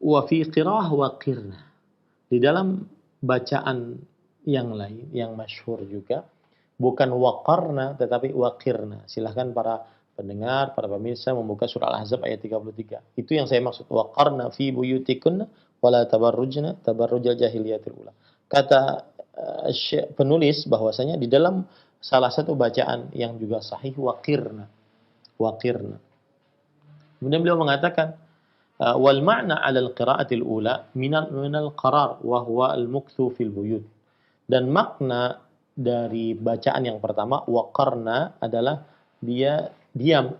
wa fi qira'ah wa qirna. Di dalam bacaan yang lain yang masyhur juga, bukan waqarna tetapi waqirna. Silahkan para pendengar, para pemirsa membuka surah Al-Ahzab ayat 33. Itu yang saya maksud, waqarna fi buyutikunna wala tabarrujna tabarrujal jahiliyatil ula. Kata penulis bahwasanya di dalam salah satu bacaan yang juga sahih waqirna. Waqirna. Kemudian beliau mengatakan wal ma'na 'ala al-qira'atil ula min al-qarar wa huwa al-mukthu fil buyut. Dan makna dari bacaan yang pertama waqarna adalah dia diam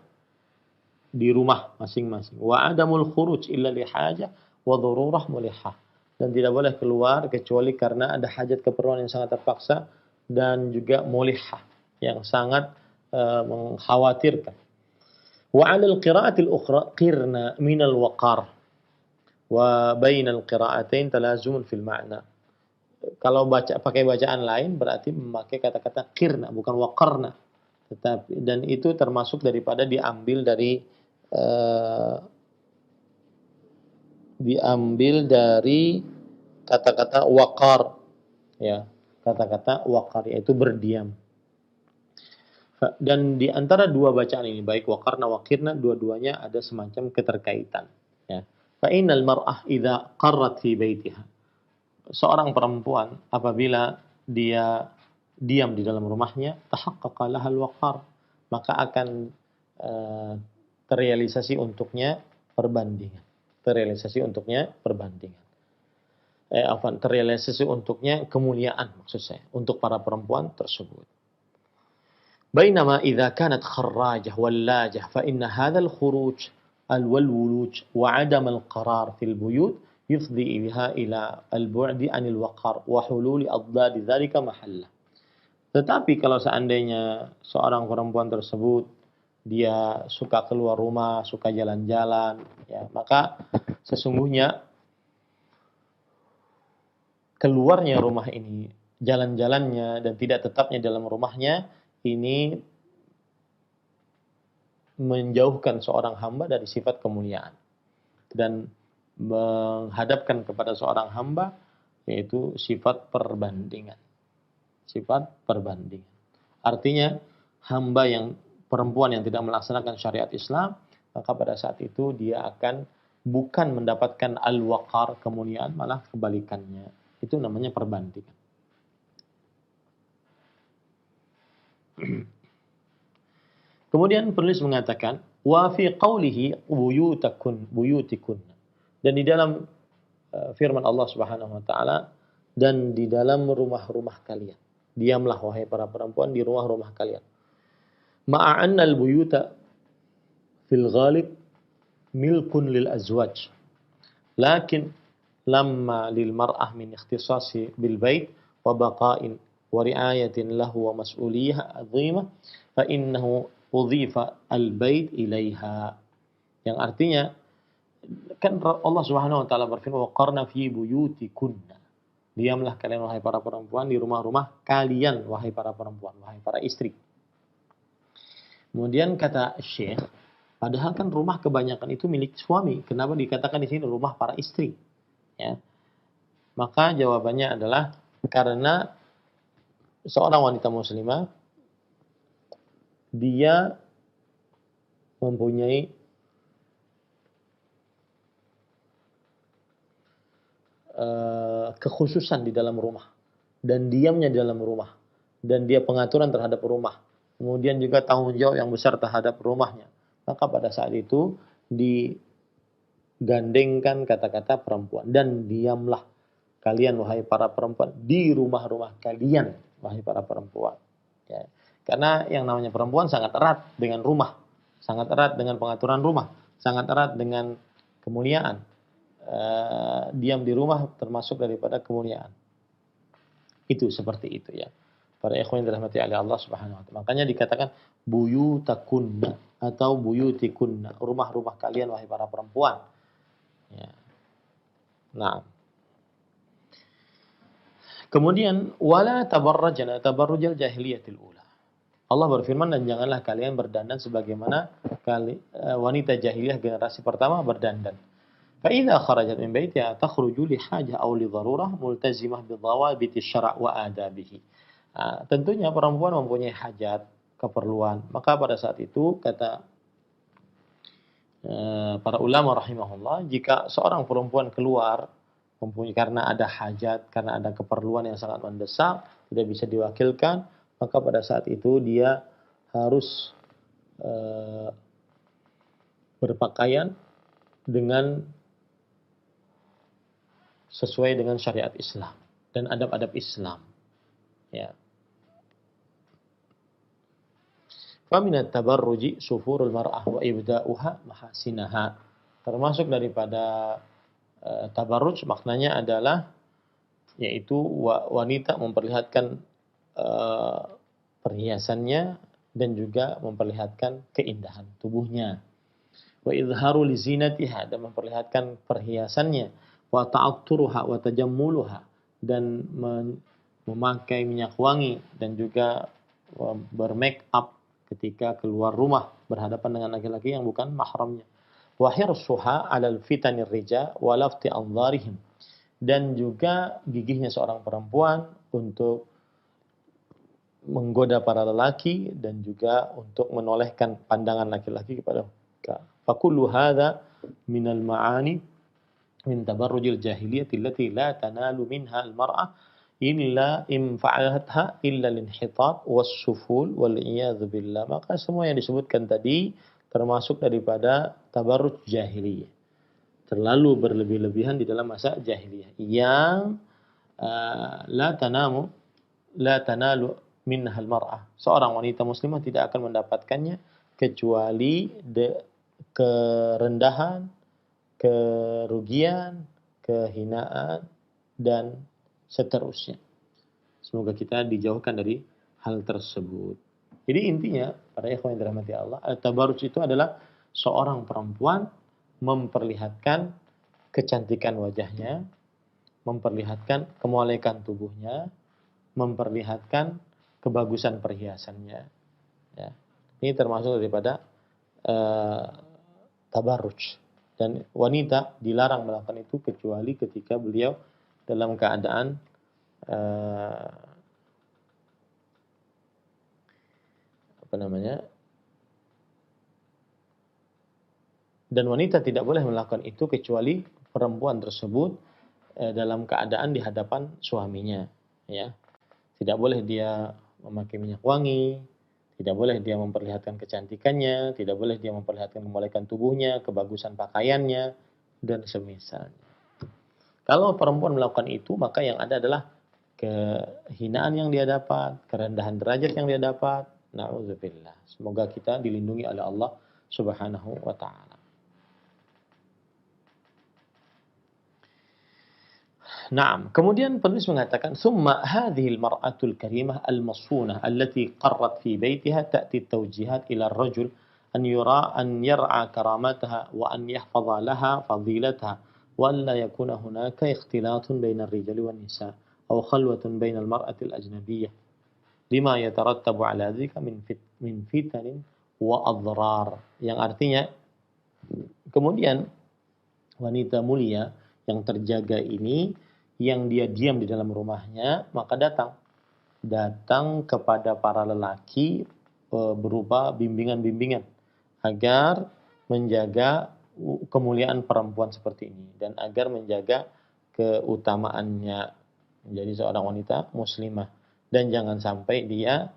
di rumah masing-masing. Wa adamul khuruj illa li hajah wa darurah mulihah. Dan tidak boleh keluar kecuali karena ada hajat keperluan yang sangat terpaksa dan juga mulihah yang sangat mengkhawatirkan. Wa 'ala al-qira'atil ukhra qirna min al-waqar wa baina al-qira'atain talazumun fil ma'na. Kalau pakai bacaan lain berarti memakai kata-kata qirna bukan waqarna. Tetapi dan itu termasuk daripada diambil dari kata-kata waqar, ya, kata-kata waqar yaitu berdiam. Dan di antara dua bacaan ini baik waqarna waqirna dua-duanya ada semacam keterkaitan, ya. Fa innal mar'ah idza qarrat fi baitiha. Seorang perempuan apabila dia diam di dalam rumahnya, tahaqqaqa lahal waqar, maka akan terrealisasi untuknya perbandingan. Terrealisasi untuknya perbandingan. Terrealisasi untuknya kemuliaan maksud saya untuk para perempuan tersebut. Bainama idza kanat kharrajah wallajah fa inna hadzal khuruj al-wuluj wa 'adam al-qarar fil buyut yufdi biha ila al-bu'di 'anil waqar wa hululi adad dzalika mahalla. Tetapi kalau seandainya seorang perempuan tersebut dia suka keluar rumah, suka jalan-jalan, ya, maka sesungguhnya keluarnya rumah ini, jalan-jalannya dan tidak tetapnya dalam rumahnya ini menjauhkan seorang hamba dari sifat kemuliaan dan menghadapkan kepada seorang hamba yaitu sifat perbandingan. Sifat perbandingan. Artinya perempuan yang tidak melaksanakan syariat Islam, maka pada saat itu dia akan bukan mendapatkan al-waqar kemuliaan, malah kebalikannya. Itu namanya perbandingan. Kemudian penulis mengatakan wa fi qawlihi buyutikun. Dan di dalam firman Allah Subhanahu wa taala, dan di dalam rumah-rumah kalian. Diamlah wahai para perempuan di rumah-rumah kalian. Ma'a anna al-buyuta fil ghalib milkun lil azwaj. Lakin lamma lil mar'ah min ikhtisasi bil bait wa baqa'in wa ri'ayatin lahu wa mas'uliyah 'azimah fa innahu udhifa al bait ilaiha. Yang artinya kan Allah Subhanahu wa taala berfirman waqarna fi buyutikunna. Diamlah kalian wahai para perempuan di rumah-rumah kalian wahai para perempuan, wahai para istri. Kemudian kata Syekh, padahal kan rumah kebanyakan itu milik suami. Kenapa dikatakan di sini rumah para istri? Ya. Maka jawabannya adalah karena seorang wanita muslimah dia mempunyai kekhususan di dalam rumah dan diamnya di dalam rumah dan dia pengaturan terhadap rumah, kemudian juga tanggung jawab yang besar terhadap rumahnya, maka pada saat itu digandengkan kata-kata perempuan, dan diamlah kalian wahai para perempuan di rumah-rumah kalian wahai para perempuan, ya. Karena yang namanya perempuan sangat erat dengan rumah, sangat erat dengan pengaturan rumah, sangat erat dengan kemuliaan. Diam di rumah termasuk daripada kemuliaan. Itu seperti itu ya. Para ikhwan yang dirahmati oleh Allah Subhanahu wa taala. Makanya dikatakan buyutakunna atau buyutikunna, rumah-rumah kalian wahai para perempuan. Ya. Nah. Kemudian wala tabarrajna tabarrujal jahiliyatil ula. Allah berfirman, dan janganlah kalian berdandan sebagaimana wanita jahiliyah generasi pertama berdandan. فإذا خرجت من بيتها تخرج لحاجة أو لضرورة ملتزمة بضوابط الشرع وآدابه. Tentunya perempuan mempunyai hajat, keperluan. Maka pada saat itu kata para ulama rahimahullah, jika seorang perempuan keluar mempunyai karena ada hajat, karena ada keperluan yang sangat mendesak, tidak bisa diwakilkan, maka pada saat itu dia harus berpakaian dengan sesuai dengan syariat Islam dan adab-adab Islam. Ya. Faminat tabarruji sufurul mar'ah wa ibda'uha mahasinaha. Termasuk daripada tabarruj maknanya adalah yaitu wanita memperlihatkan perhiasannya dan juga memperlihatkan keindahan tubuhnya. Wa izharu li zinatiha, dan memperlihatkan perhiasannya. Wa ta'atturuha wa tajammuluha, dan memakai minyak wangi dan juga bermake up ketika keluar rumah berhadapan dengan laki-laki yang bukan mahramnya. Wa hirsuha 'alal fitanir rija wa lafti anzarihim, dan juga gigihnya seorang perempuan untuk menggoda para lelaki dan juga untuk menolehkan pandangan laki-laki kepada mereka. Fa kullu hadza minal ma'ani min tabarrujil jahiliyati allati la tanalu minha al-mar'ah illa in fa'alatha illa al-inhitat was-suful wal iyadzu billah. Maka semua yang disebutkan tadi termasuk daripada tabarruj jahiliyah. Terlalu berlebih-lebihan di dalam masa jahiliyah yang la tanalu minha al-mar'ah. Seorang wanita muslimah tidak akan mendapatkannya kecuali kerendahan, kerugian, kehinaan, dan seterusnya. Semoga kita dijauhkan dari hal tersebut. Jadi intinya, para ikhwan yang dirahmati Allah, tabarruj itu adalah seorang perempuan memperlihatkan kecantikan wajahnya, memperlihatkan kemolekan tubuhnya, memperlihatkan kebagusan perhiasannya. Ya. Ini termasuk daripada tabarruj. Dan wanita dilarang melakukan itu kecuali ketika beliau dalam keadaan dan wanita tidak boleh melakukan itu kecuali perempuan tersebut dalam keadaan di hadapan suaminya, ya. Tidak boleh dia memakai minyak wangi, Tidak boleh dia memperlihatkan kecantikannya, tidak boleh dia memperlihatkan kemolekan tubuhnya, kebagusan pakaiannya, dan semisalnya. Kalau perempuan melakukan itu, maka yang ada adalah kehinaan yang dia dapat, kerendahan derajat yang dia dapat. Na'udzubillah. Semoga kita dilindungi oleh Allah Subhanahu wa taala. Naam. Kemudian penulis mengatakan, "Tsumma hadhihi al-mar'atul karimah al-masfunah allati qarrat fi baitiha ta'ti at-tawjihat ila ar-rajul an yar'a karamataha wa an yahfaza laha fadilataha wa an la yakuna hunaka ikhtilatun baina ar-rijali wan-nisa aw khalwatun baina al-mar'ati al-ajnabiyyah lima yatarattabu 'ala dzalika min fitanin wa adrar." Yang artinya, kemudian wanita mulia yang terjaga ini, yang dia diam di dalam rumahnya, maka datang kepada para lelaki berupa bimbingan-bimbingan agar menjaga kemuliaan perempuan seperti ini dan agar menjaga keutamaannya menjadi seorang wanita muslimah, dan jangan sampai dia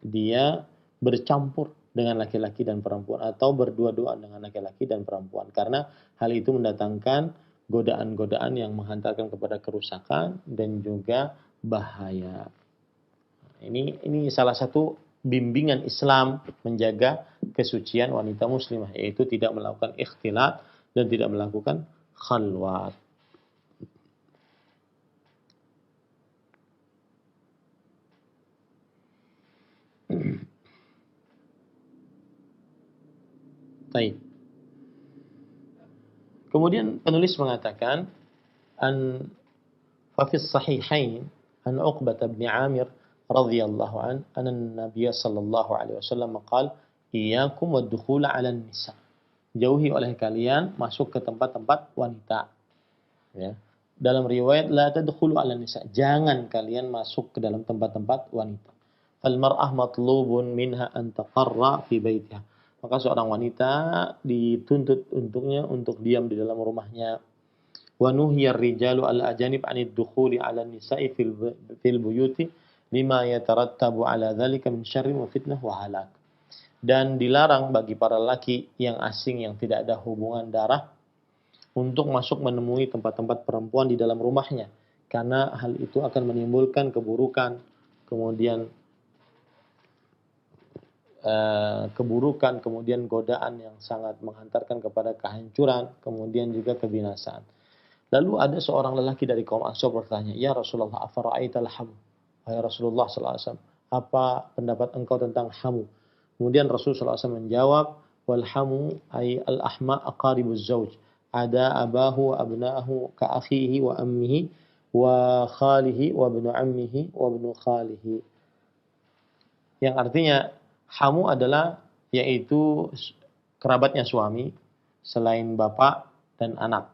dia bercampur dengan laki-laki dan perempuan atau berdua-duaan dengan laki-laki dan perempuan, karena hal itu mendatangkan godaan-godaan yang menghantarkan kepada kerusakan dan juga bahaya. Ini salah satu bimbingan Islam menjaga kesucian wanita muslimah, yaitu tidak melakukan ikhtilat dan tidak melakukan khalwat. Baik. Kemudian penulis mengatakan, an fafis sahihain an Uqbah bin Amir radhiyallahu an an-nabiy sallallahu alaihi wasallam qala iyyakum wad-dukhul 'ala an-nisa. Jauhi oleh kalian masuk ke tempat-tempat wanita. Ya. Dalam riwayat la tadkhulu 'ala an-nisa. Jangan kalian masuk ke dalam tempat-tempat wanita. Fal mar'ah matlubun minha an taqarra fi baitiha. Maka seorang wanita dituntut untuk diam di dalam rumahnya. Wa nuhiyar rijalu al-ajanib 'anid dukhuli 'ala an-nisa'i fil buyuti lima yatarattabu 'ala dzalika min syarri wa fitnah wa halak. Dan dilarang bagi para laki yang asing yang tidak ada hubungan darah untuk masuk menemui tempat-tempat perempuan di dalam rumahnya, karena hal itu akan menimbulkan keburukan, kemudian godaan yang sangat menghantarkan kepada kehancuran, kemudian juga kebinasaan. Lalu ada seorang lelaki dari kaum Ansar bertanya, "Ya Rasulullah, afara'aital hamu?" Wahai Rasulullah sallallahu alaihi wasallam, apa pendapat engkau tentang hamu? Kemudian Rasulullah SAW menjawab, "Wal hamu ay al-ahma aqaribuz zauj. Ada abahu wa abna'ahu ka akhihi wa ammihi wa khalihi wa ibnu ammihi wa ibnu khalihi." Yang artinya hamu adalah yaitu kerabatnya suami selain bapak dan anak.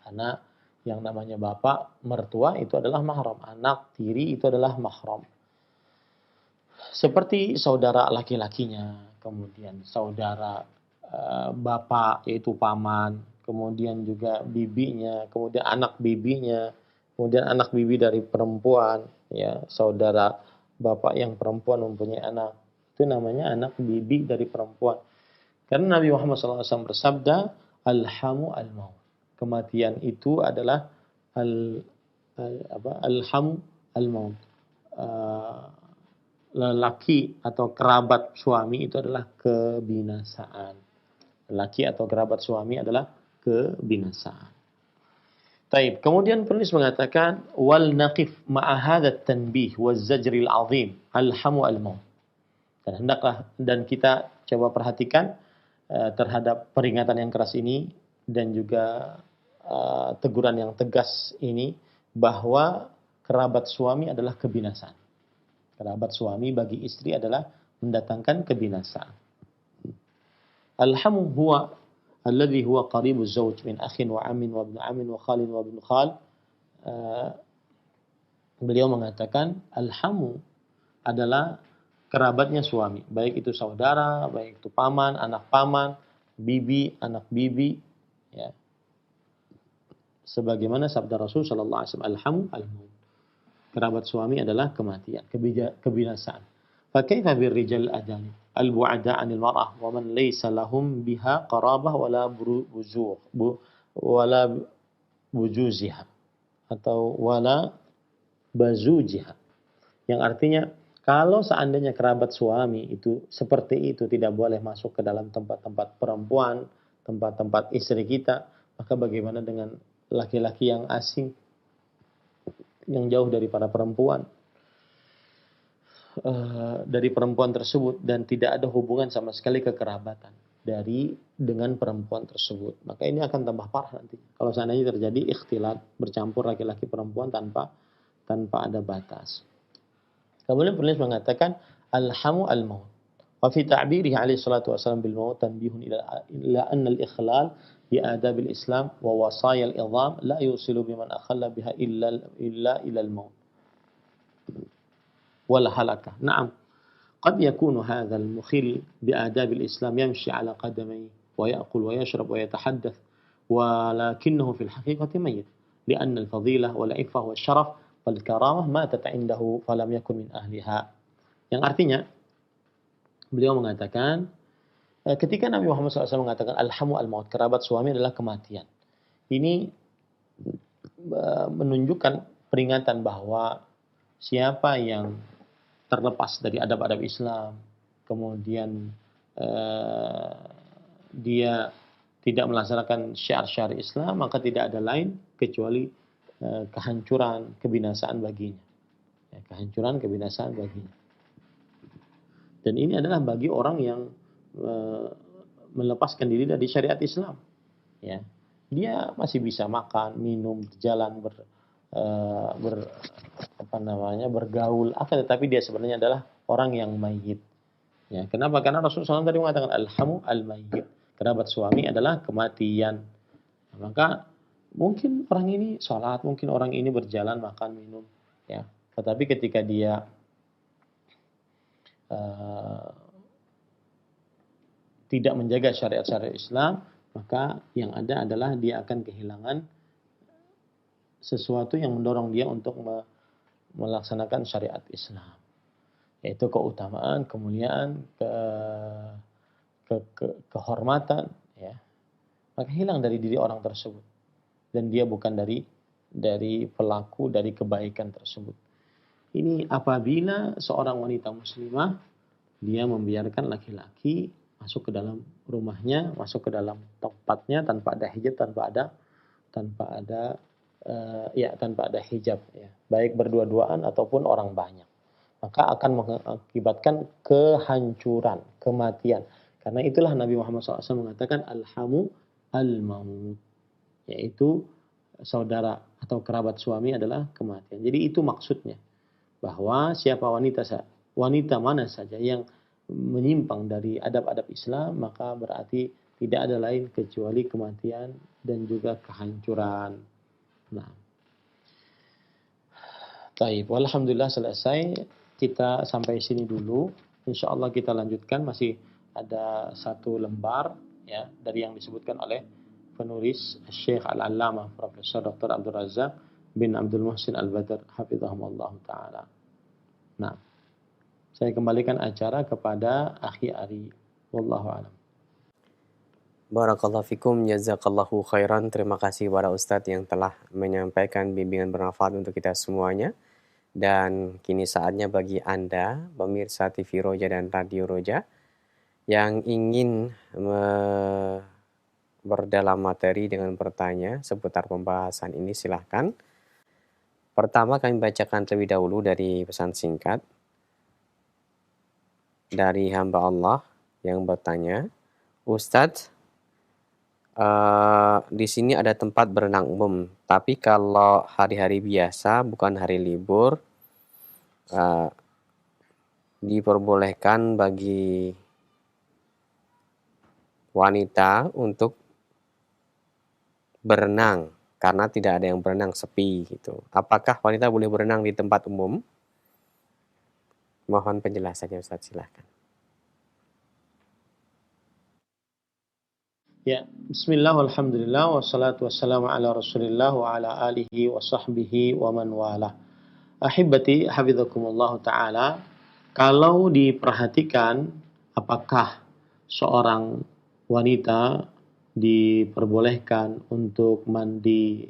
Karena yang namanya bapak mertua itu adalah mahram, anak tiri itu adalah mahram. Seperti saudara laki-lakinya, kemudian saudara bapak yaitu paman, kemudian juga bibinya, kemudian anak bibinya, kemudian anak bibi dari perempuan, ya, saudara bapak yang perempuan mempunyai anak. Itu namanya anak bibi dari perempuan. Karena Nabi Muhammad SAW bersabda, "Alhamu al-maut." Kematian itu adalah alhamu al-maut. Lelaki atau kerabat suami itu adalah kebinasaan. Lelaki atau kerabat suami adalah kebinasaan. Taib. Kemudian penulis mengatakan, "Wal naqif ma'a hadha at-tanbih wa az-zajril 'azim, alhamu al-maut." Dan kita coba perhatikan terhadap peringatan yang keras ini dan juga teguran yang tegas ini, bahwa kerabat suami adalah kebinasaan. Kerabat suami bagi istri adalah mendatangkan kebinasaan. Alhamu huwa alladhi huwa qaribu zawj min akhin wa amin wa ibn amin wa khalin wa ibn khal. Beliau mengatakan alhamu adalah kerabatnya suami, baik itu saudara, baik itu paman, anak paman, bibi, anak bibi, ya. Sebagaimana sabda Rasul sallallahu alaihi wasallam, alhamu al-maut. kerabat suami adalah kematian, kebinasaan. Fakaifa birrijal adani al-bu'ada 'anil mar'ah wa man laysa lahum biha qarabah wala bujuziha atau wala bazujiha. Yang artinya kalau seandainya kerabat suami itu seperti itu tidak boleh masuk ke dalam tempat-tempat perempuan, tempat-tempat istri kita, maka bagaimana dengan laki-laki yang asing yang jauh dari para perempuan, dari perempuan tersebut dan tidak ada hubungan sama sekali kekerabatan dengan perempuan tersebut, maka ini akan tambah parah nanti kalau seandainya terjadi ikhtilat, bercampur laki-laki perempuan tanpa ada batas. Kemudian penulis mengatakan alhamu al-maut. Wa fi ta'birihi alaihi salatu wasallam bil maut tanbihun ila anna al-ikhlal bi adab al-islam wa wasaya al-idham la yusilu biman akhalla biha illa ila al-maut wal halakah. Na'am. قد يكون هذا المخل بآداب الإسلام يمشي على قدميه ويأكل ويشرب ويتحدث ولكنه في الحقيقة ميت لأن الفضيلة والعفة والشرف والkaramah matat indahu falam yakun min ahliha. Yang artinya beliau mengatakan ketika Nabi Muhammad SAW mengatakan alhamu al-maut, kerabat suami adalah kematian. Ini menunjukkan peringatan bahwa siapa yang terlepas dari adab-adab Islam, kemudian dia tidak melaksanakan syiar-syiar Islam, maka tidak ada lain kecuali kehancuran, kebinasaan baginya. Ya, kehancuran, kebinasaan baginya. Dan ini adalah bagi orang yang melepaskan diri dari syariat Islam. Ya, dia masih bisa makan, minum, berjalan, bergaul, tetapi dia sebenarnya adalah orang yang mayit. Ya, kenapa? Karena Rasulullah SAW tadi mengatakan alhamu al-mayyit, kerabat suami adalah kematian. Nah, maka mungkin orang ini sholat, mungkin orang ini berjalan, makan, minum, ya. Tetapi ketika dia tidak menjaga syariat-syariat Islam, maka yang ada adalah dia akan kehilangan sesuatu yang mendorong dia untuk melaksanakan syariat Islam, yaitu keutamaan, kemuliaan, kehormatan, ya. Maka hilang dari diri orang tersebut dan dia bukan dari pelaku dari kebaikan tersebut. Ini apabila seorang wanita muslimah dia membiarkan laki-laki masuk ke dalam rumahnya, masuk ke dalam tempatnya tanpa ada hijab, tanpa ada hijab, ya, baik berdua-duaan ataupun orang banyak, maka akan mengakibatkan kehancuran, kematian. Karena itulah Nabi Muhammad SAW mengatakan alhamu al-maut, yaitu saudara atau kerabat suami adalah kematian. Jadi itu maksudnya, bahwa siapa wanita mana saja yang menyimpang dari adab-adab Islam, maka berarti tidak ada lain kecuali kematian dan juga kehancuran. Nah, baik, alhamdulillah selesai. Kita sampai sini dulu. Insya Allah kita lanjutkan, masih ada satu lembar, ya, dari yang disebutkan oleh penulis Syekh Al-Allamah Profesor Dr. Abdul Razak bin Abdul Muhsin Al-Badr hafizahumullah taala. Nah, saya kembalikan acara kepada Akhi Ari. Wallahu a'lam. Barakallahu fikum, jazakallahu khairan. Terima kasih kepada Ustadz yang telah menyampaikan bimbingan bermanfaat untuk kita semuanya. Dan kini saatnya bagi Anda, pemirsa TV Roja dan Radio Roja, yang ingin berdalam materi dengan bertanya seputar pembahasan ini, silahkan. Pertama kami bacakan terlebih dahulu dari pesan singkat dari hamba Allah yang bertanya, Ustadz, di sini ada tempat berenang umum, tapi kalau hari-hari biasa bukan hari libur, diperbolehkan bagi wanita untuk berenang karena tidak ada yang berenang, sepi gitu. Apakah wanita boleh berenang di tempat umum? Mohon penjelasannya Ustaz, silakan. Ya, bismillah, walhamdulillah, wassalatu wassalamu ala rasulillah wa ala alihi wa sahbihi wa man walah. Ahibati hafizakumullah taala, kalau diperhatikan apakah seorang wanita diperbolehkan untuk mandi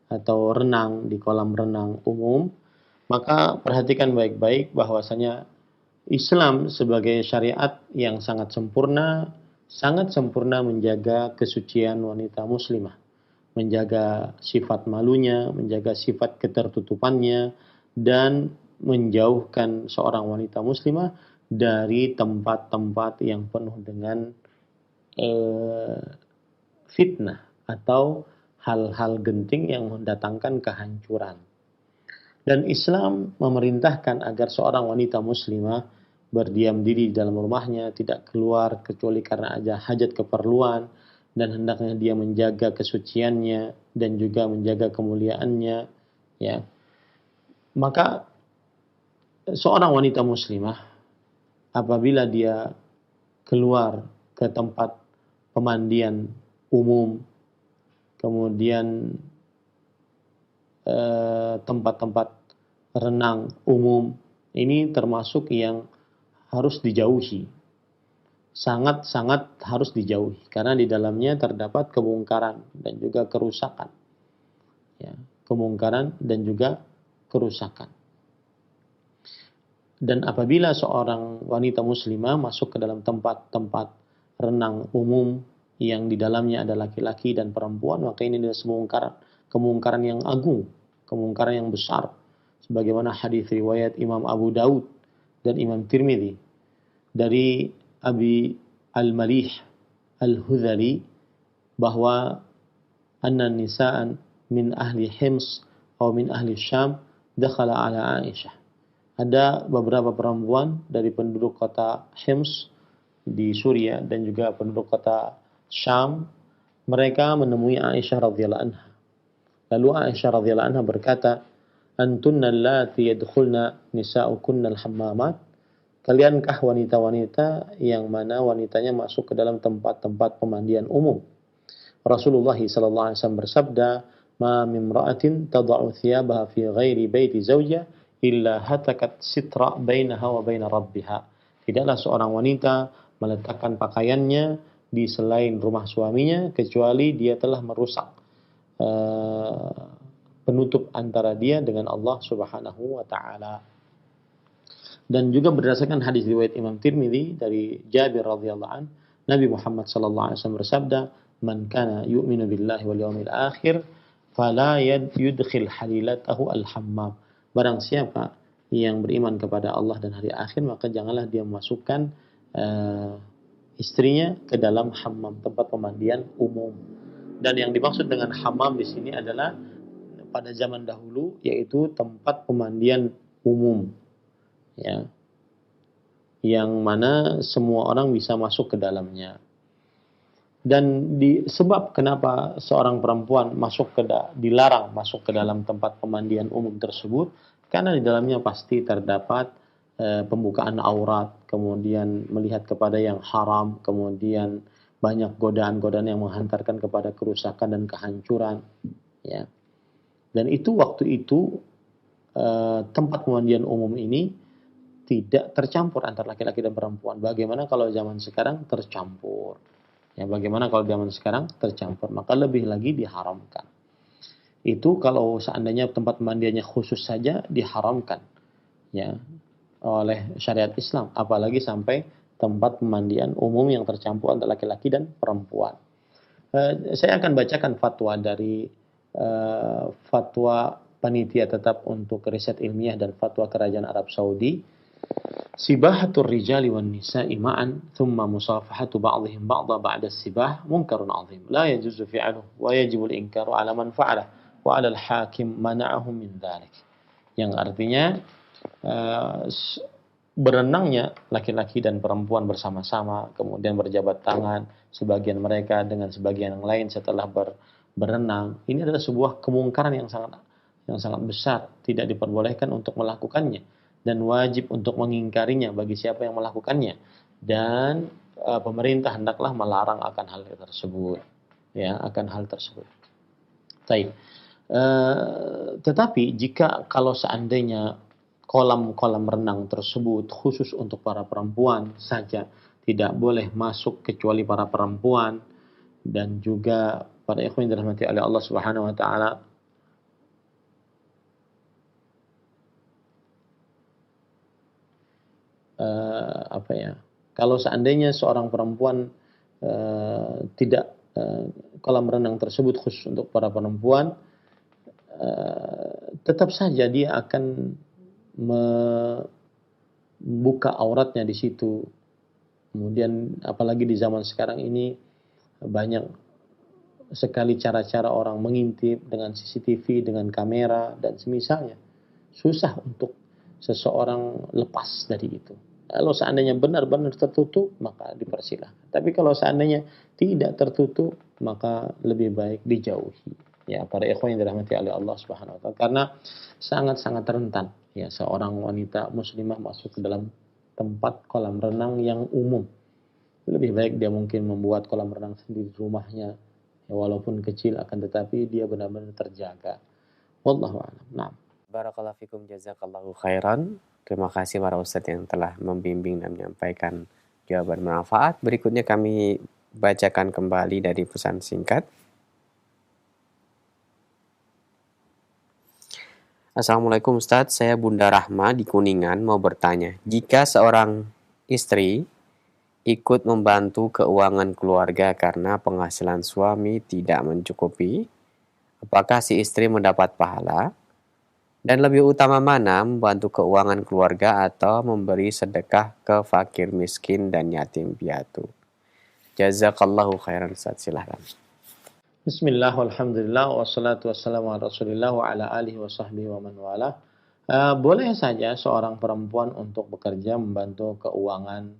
atau renang di kolam renang umum, maka perhatikan baik-baik bahwasanya Islam sebagai syariat yang sangat sempurna menjaga kesucian wanita muslimah, menjaga sifat malunya, menjaga sifat ketertutupannya, dan menjauhkan seorang wanita muslimah dari tempat-tempat yang penuh dengan eh, fitnah atau hal-hal genting yang mendatangkan kehancuran. Dan Islam memerintahkan agar seorang wanita muslimah berdiam diri di dalam rumahnya, tidak keluar kecuali karena ada hajat keperluan, dan hendaknya dia menjaga kesuciannya dan juga menjaga kemuliaannya, ya. Maka seorang wanita muslimah apabila dia keluar ke tempat pemandian umum, kemudian tempat-tempat renang umum, ini termasuk yang harus dijauhi, sangat-sangat harus dijauhi, karena di dalamnya terdapat kemungkaran dan juga kerusakan, ya, kemungkaran dan juga kerusakan. Dan apabila seorang wanita muslimah masuk ke dalam tempat-tempat renang umum yang di dalamnya ada laki-laki dan perempuan, maka ini adalah kemungkaran yang agung, kemungkaran yang besar. Sebagaimana hadis riwayat Imam Abu Daud dan Imam Tirmidzi dari Abi Al-Malih Al-Hudhali bahwa anna nisa'an min ahli Hims atau min ahli Syam dakhala ala Aisyah. Ada beberapa perempuan dari penduduk kota Hims di Suriah dan juga penduduk kota Syam, mereka menemui Aisyah radhiyallahu anha. Lalu Aisyah radhiyallahu anha berkata, "Antunna allati yadkhulna nisa'ukunna al-hammamat?" Kaliankah wanita-wanita yang mana wanitanya masuk ke dalam tempat-tempat pemandian umum? Rasulullah sallallahu alaihi wasallam bersabda, "Ma min imra'atin tad'u thiyabaha fi ghairi baiti zawjiha illa hatakat sitra bainaha wa baina rabbiha." Tidaklah seorang wanita meletakkan pakaiannya di selain rumah suaminya kecuali dia telah merusak penutup antara dia dengan Allah Subhanahu wa taala. Dan juga berdasarkan hadis riwayat Imam Tirmidzi dari Jabir radhiyallahu an, Nabi Muhammad sallallahu alaihi wasallam bersabda, "Man kana yu'minu billahi wal yawmil akhir fala yudkhil halilatahu al-hammam." Barang siapa yang beriman kepada Allah dan hari akhir, maka janganlah dia memasukkan istrinya ke dalam hammam, tempat pemandian umum. Dan yang dimaksud dengan hammam di sini adalah pada zaman dahulu yaitu tempat pemandian umum, ya, yang mana semua orang bisa masuk ke dalamnya. Dan sebab kenapa seorang perempuan dilarang masuk ke dalam tempat pemandian umum tersebut, karena di dalamnya pasti terdapat pembukaan aurat, kemudian melihat kepada yang haram, kemudian banyak godaan-godaan yang menghantarkan kepada kerusakan dan kehancuran, ya. Dan itu waktu itu tempat pemandian umum ini tidak tercampur antara laki-laki dan perempuan. Bagaimana kalau zaman sekarang tercampur? Ya, bagaimana kalau zaman sekarang tercampur? Maka lebih lagi diharamkan. Itu kalau seandainya tempat pemandiannya khusus saja diharamkan, ya, oleh syariat Islam. Apalagi sampai tempat pemandian umum yang tercampur antara laki-laki dan perempuan. Saya akan bacakan fatwa dari fatwa panitia tetap untuk riset ilmiah dan fatwa kerajaan Arab Saudi. Sibahatul rijali wan nisa'i ma'an thumma musafahatu ba'dihim ba'dha ba'da sibah munkarun 'azim la yajuzu fi'luhu wa yajibu al-inkaru 'ala man fa'alah wa 'ala al-hakim mana'ahum min dhalik. Yang artinya berenangnya laki-laki dan perempuan bersama-sama, kemudian berjabat tangan sebagian mereka dengan sebagian yang lain setelah berenang. Ini adalah sebuah kemungkaran yang sangat besar, tidak diperbolehkan untuk melakukannya dan wajib untuk mengingkarinya bagi siapa yang melakukannya. Dan pemerintah hendaklah melarang akan hal tersebut, ya, akan hal tersebut. Baik. Tetapi jika kalau seandainya kolam-kolam renang tersebut khusus untuk para perempuan saja, tidak boleh masuk kecuali para perempuan, dan juga para ikhwan yang dirahmati oleh Allah Subhanahu wa taala, kalau seandainya seorang perempuan tidak kolam renang tersebut khusus untuk para perempuan, tetap saja dia akan membuka auratnya di situ. Kemudian apalagi di zaman sekarang ini banyak sekali cara-cara orang mengintip dengan CCTV, dengan kamera dan semisalnya. Susah untuk seseorang lepas dari itu. Kalau seandainya benar-benar tertutup, maka dipersilahkan. Tapi kalau seandainya tidak tertutup, maka lebih baik dijauhi. Ya, para ikhwan yang dirahmati oleh Allah Subhanahu wa taala, karena sangat-sangat rentan ya seorang wanita muslimah masuk ke dalam tempat kolam renang yang umum. Lebih baik dia mungkin membuat kolam renang sendiri di rumahnya, ya, walaupun kecil akan tetapi dia benar-benar terjaga. Wallahu a'lam. Nah, Barakallahu fikum, jazakallahu khairan. Terima kasih para ustadz yang telah membimbing dan menyampaikan jawaban bermanfaat. Berikutnya kami bacakan kembali dari pesan singkat. Assalamualaikum Ustadz, saya Bunda Rahma di Kuningan mau bertanya, jika seorang istri ikut membantu keuangan keluarga karena penghasilan suami tidak mencukupi, apakah si istri mendapat pahala? Dan lebih utama mana, membantu keuangan keluarga atau memberi sedekah ke fakir miskin dan yatim piatu? Jazakallahu khairan Ustaz, silahkan. bismillah, walhamdulillah, wassalatu wassalamu ala rasulillah wa ala alihi wa sahbihi wa man wala. Boleh saja seorang perempuan untuk bekerja membantu keuangan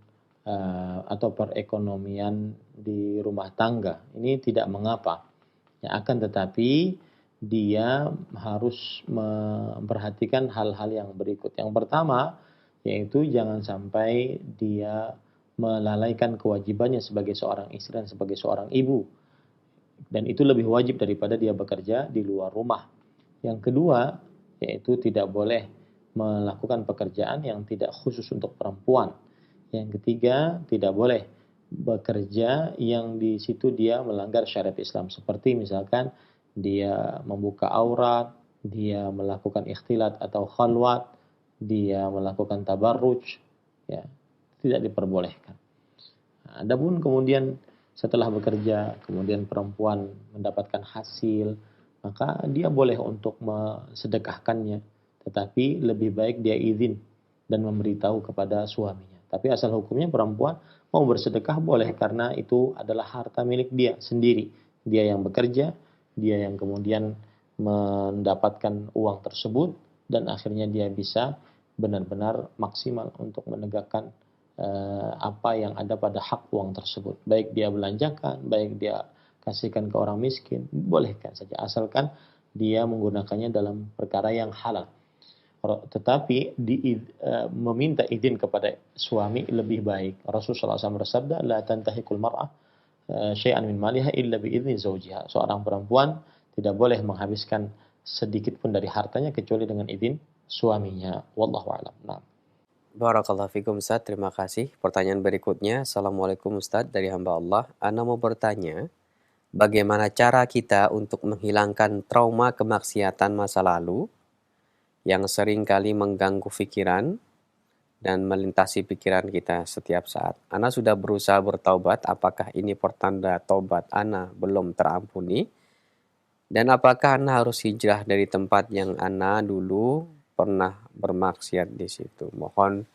atau perekonomian di rumah tangga. Ini tidak mengapa. Ya, akan tetapi dia harus memperhatikan hal-hal yang berikut. Yang pertama, yaitu jangan sampai dia melalaikan kewajibannya sebagai seorang istri dan sebagai seorang ibu. Dan itu lebih wajib daripada dia bekerja di luar rumah. Yang kedua, yaitu tidak boleh melakukan pekerjaan yang tidak khusus untuk perempuan. Yang ketiga, tidak boleh bekerja yang di situ dia melanggar syariat Islam. Seperti misalkan dia membuka aurat, dia melakukan ikhtilat atau khalwat, dia melakukan tabarruj, ya, tidak diperbolehkan. Adapun kemudian setelah bekerja, kemudian perempuan mendapatkan hasil, maka dia boleh untuk mensedekahkannya. Tetapi lebih baik dia izin dan memberitahu kepada suaminya. Tapi asal hukumnya perempuan mau bersedekah boleh karena itu adalah harta milik dia sendiri. Dia yang bekerja, dia yang kemudian mendapatkan uang tersebut dan akhirnya dia bisa benar-benar maksimal untuk menegakkan apa yang ada pada hak uang tersebut. Baik dia belanjakan, baik dia kasihkan ke orang miskin, bolehkan saja asalkan dia menggunakannya dalam perkara yang halal. Tetapi meminta izin kepada suami lebih baik. Rasulullah SAW bersabda, la tantahikul mar'ah syai'an min maliha illa biizni zawjiha. Seorang perempuan tidak boleh menghabiskan sedikit pun dari hartanya kecuali dengan izin suaminya. Wallahu a'lam. Nah. Barakallahu fikum Ustaz, terima kasih. Pertanyaan berikutnya, Assalamualaikum Ustaz, dari hamba Allah. Ana mau bertanya, bagaimana cara kita untuk menghilangkan trauma kemaksiatan masa lalu yang sering kali mengganggu pikiran dan melintasi pikiran kita setiap saat. Ana sudah berusaha bertaubat, apakah ini pertanda taubat Ana belum terampuni? Dan apakah Ana harus hijrah dari tempat yang Ana dulu pernah bermaksiat di situ? Mohon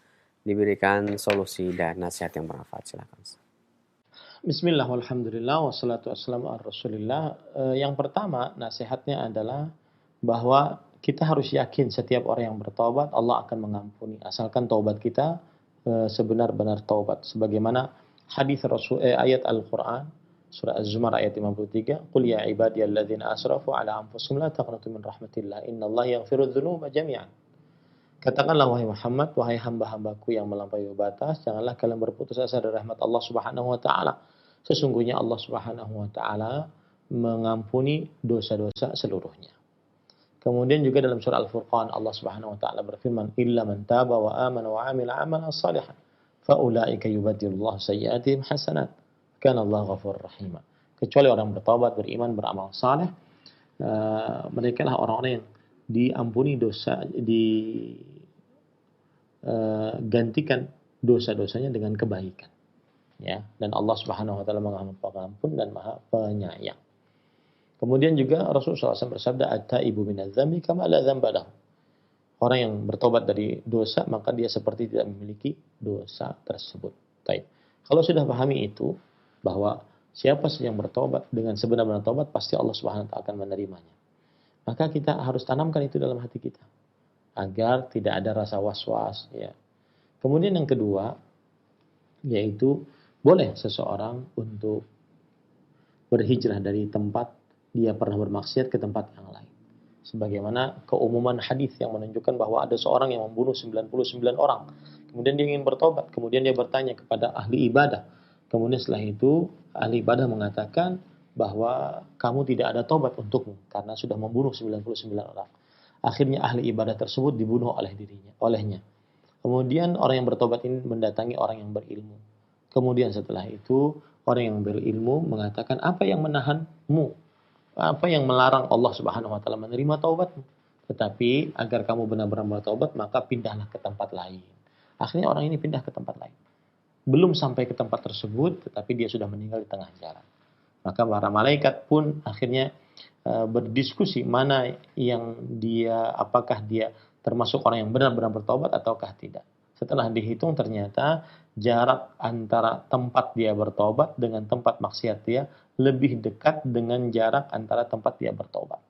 diberikan solusi dan nasihat yang bermanfaat. Silakan. Bismillah, walhamdulillah, wassalatu wassalamu ala rasulillah. Yang pertama, nasihatnya adalah bahwa kita harus yakin setiap orang yang bertaubat Allah akan mengampuni asalkan taubat kita sebenar-benar taubat, sebagaimana hadis ayat Al-Qur'an surah Az-Zumar ayat 53, qul ya ibadiyalladzina asrafu ala anfusihim la taqnatu min rahmatillah innallaha yaghfiru dzunuba jami'an. Katakanlah wahai Muhammad, wahai hamba-hambaku yang melampaui batas, janganlah kalian berputus asa dari rahmat Allah Subhanahu wa taala. Sesungguhnya Allah Subhanahu wa taala mengampuni dosa-dosa seluruhnya. Kemudian juga dalam surah Al-Furqan Allah Subhanahu wa taala berfirman, "Illa man taba wa amana wa 'amila 'amalan shalihan, fa ulaika yubaddilullahu sayyi'atihim hasanat. Kana Allahu ghafurur rahim." Kecuali orang bertobat, beriman, beramal saleh, mereka lah orang-orang yang diampuni dosa, digantikan dosa-dosanya dengan kebaikan. Ya, dan Allah Subhanahu wa taala Maha Pengampun dan Maha Penyayang. Kemudian juga Rasulullah SAW bersabda, "At-taibu minadz-dzambi kama la dzamba lahu." Orang yang bertobat dari dosa, maka dia seperti tidak memiliki dosa tersebut. Baik. Kalau sudah pahami itu, bahwa siapa yang bertobat dengan sebenar-benar tobat, pasti Allah Subhanahu wa taala akan menerimanya. Maka kita harus tanamkan itu dalam hati kita agar tidak ada rasa was-was, ya. Kemudian yang kedua, yaitu boleh seseorang untuk berhijrah dari tempat dia pernah bermaksiat ke tempat yang lain. Sebagaimana keumuman hadis yang menunjukkan bahwa ada seorang yang membunuh 99 orang. Kemudian dia ingin bertobat. Kemudian dia bertanya kepada ahli ibadah. Kemudian setelah itu ahli ibadah mengatakan bahwa kamu tidak ada tobat untukmu karena sudah membunuh 99 orang. Akhirnya ahli ibadah tersebut dibunuh olehnya. Kemudian orang yang bertobat ini mendatangi orang yang berilmu. Kemudian setelah itu orang yang berilmu mengatakan, apa yang menahanmu? Apa yang melarang Allah Subhanahu wa taala menerima taubatmu? Tetapi agar kamu benar-benar bertaubat, maka pindahlah ke tempat lain. Akhirnya orang ini pindah ke tempat lain. Belum sampai ke tempat tersebut, tetapi dia sudah meninggal di tengah jalan. Maka para malaikat pun akhirnya berdiskusi mana yang apakah dia termasuk orang yang benar-benar bertaubat ataukah tidak. Setelah dihitung ternyata jarak antara tempat dia bertobat dengan tempat maksiat dia lebih dekat dengan jarak antara tempat dia bertobat.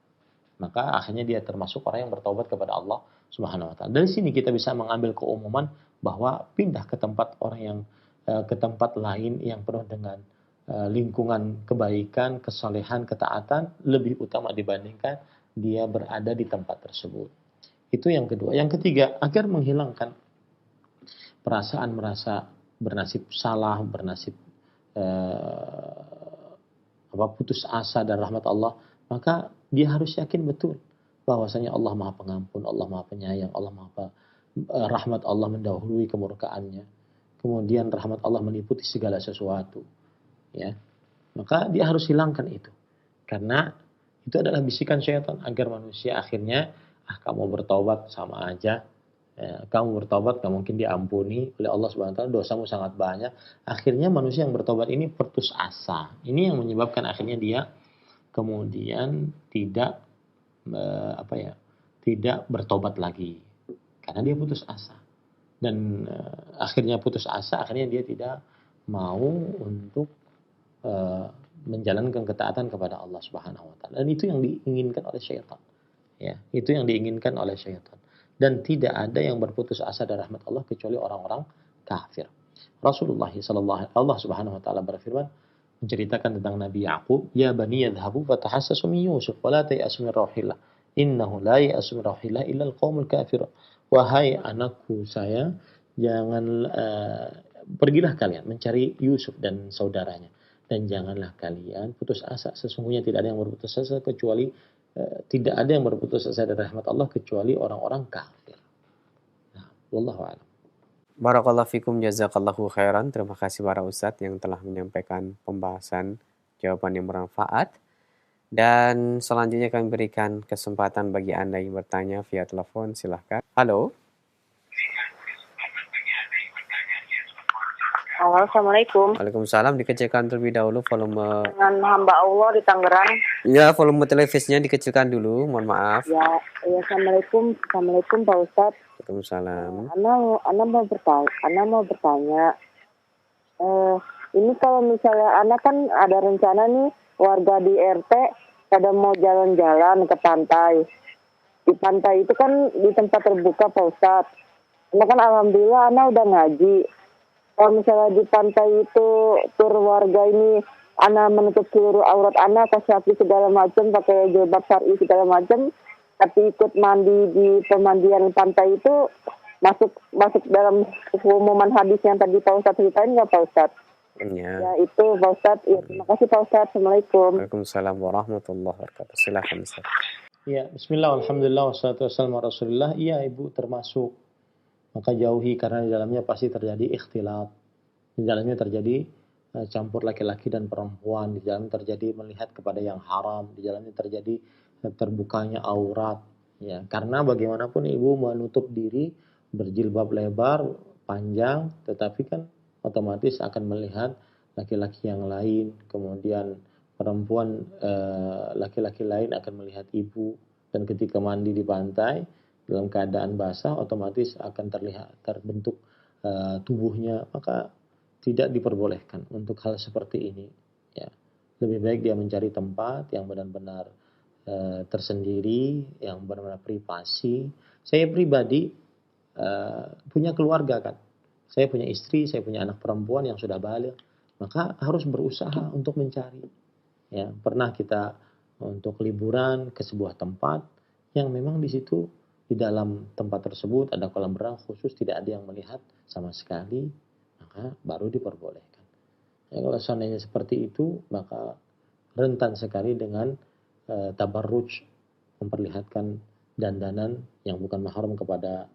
Maka akhirnya dia termasuk orang yang bertobat kepada Allah Subhanahu wa taala. Dari sini kita bisa mengambil keumuman bahwa pindah ke tempat ke tempat lain yang penuh dengan lingkungan kebaikan, kesalehan, ketaatan lebih utama dibandingkan dia berada di tempat tersebut. Itu yang kedua. Yang ketiga, agar menghilangkan perasaan merasa bernasib salah, bernasib putus asa dan rahmat Allah, maka dia harus yakin betul bahwasanya Allah Maha Pengampun, Allah Maha Penyayang, rahmat Allah mendahului kemurkaannya. Kemudian rahmat Allah meliputi segala sesuatu. Ya. Maka dia harus hilangkan itu. Karena itu adalah bisikan syaitan agar manusia akhirnya kamu bertaubat sama aja. Kamu bertobat gak mungkin diampuni oleh Allah Subhanahu wa taala, dosamu sangat banyak. Akhirnya manusia yang bertobat ini putus asa. Ini yang menyebabkan akhirnya dia kemudian tidak tidak bertobat lagi karena dia putus asa. Dan akhirnya putus asa, akhirnya dia tidak mau untuk menjalankan ketaatan kepada Allah Subhanahu wa taala. Dan itu yang diinginkan oleh syaitan. Ya, itu yang diinginkan oleh syaitan. Dan tidak ada yang berputus asa dari rahmat Allah kecuali orang-orang kafir. Rasulullah Allah Subhanahu wa taala berfirman menceritakan tentang Nabi Yaqub, "Ya bani yadhhabu fatahassasu min Yusuf wa la tayasu min rauhillah. Innahu la yasu min rauhillah illa al-qaumul kafirun." Wahai anakku saya, jangan pergilah kalian mencari Yusuf dan saudaranya, dan janganlah kalian putus asa. Sesungguhnya tidak ada yang berputus asa kecuali tidak ada yang berputus asa dari rahmat Allah kecuali orang-orang kafir. Nah, wallahu a'lam. Barakallahu fikum, jazakallahu khairan. Terima kasih para ustadz yang telah menyampaikan pembahasan jawaban yang bermanfaat. Dan selanjutnya kami berikan kesempatan bagi Anda yang bertanya via telepon. Silahkan. Halo. Halo, Assalamualaikum. Waalaikumsalam. Dikecilkan terlebih dahulu volume. Dengan hamba Allah di Tangerang. Ya, volume televisinya dikecilkan dulu. Mohon maaf. Ya, Assalamualaikum. Assalamualaikum Pak Ustadz. Waalaikumsalam. Ana mau bertanya. Ini kalau misalnya Ana kan ada rencana nih warga di RT pada mau jalan-jalan ke pantai. Di pantai itu kan di tempat terbuka Pak Ustadz. Ana kan alhamdulillah Ana udah ngaji. Kalau misalnya di pantai itu tur warga ini Ana menutup seluruh aurat Ana, kasih api segala macam, pakai jilbab syar'i segala macam, tapi ikut mandi di pemandian pantai itu masuk dalam umuman hadis yang tadi Pak Ustadz ceritain nggak Pak Ustadz? Ya itu Pak Ustadz. Ya, terima kasih Pak Ustadz. Assalamualaikum. Waalaikumsalam warahmatullahi wabarakatuh. Silakan Ustadz. Ya, bismillah, alhamdulillah, wassalatu wassalamu ala rasulillah. Iya, Ibu termasuk. Maka jauhi karena di dalamnya pasti terjadi ikhtilat. Di dalamnya terjadi campur laki-laki dan perempuan. Di dalamnya terjadi melihat kepada yang haram. Di dalamnya terjadi terbukanya aurat. Ya, karena bagaimanapun Ibu menutup diri berjilbab lebar, panjang, tetapi kan otomatis akan melihat laki-laki yang lain, kemudian perempuan laki-laki lain akan melihat Ibu, dan ketika mandi di pantai dalam keadaan basah otomatis akan terbentuk tubuhnya, maka tidak diperbolehkan untuk hal seperti ini. Ya, lebih baik dia mencari tempat yang benar-benar tersendiri, yang benar-benar privasi. Saya pribadi punya keluarga kan, saya punya istri, saya punya anak perempuan yang sudah balik, maka harus berusaha untuk mencari. Ya, pernah kita untuk liburan ke sebuah tempat yang memang di situ di dalam tempat tersebut ada kolam renang khusus, tidak ada yang melihat sama sekali, maka baru diperbolehkan. Ya, kalau seandainya seperti itu, maka rentan sekali dengan tabarruj, memperlihatkan dandanan yang bukan mahram kepada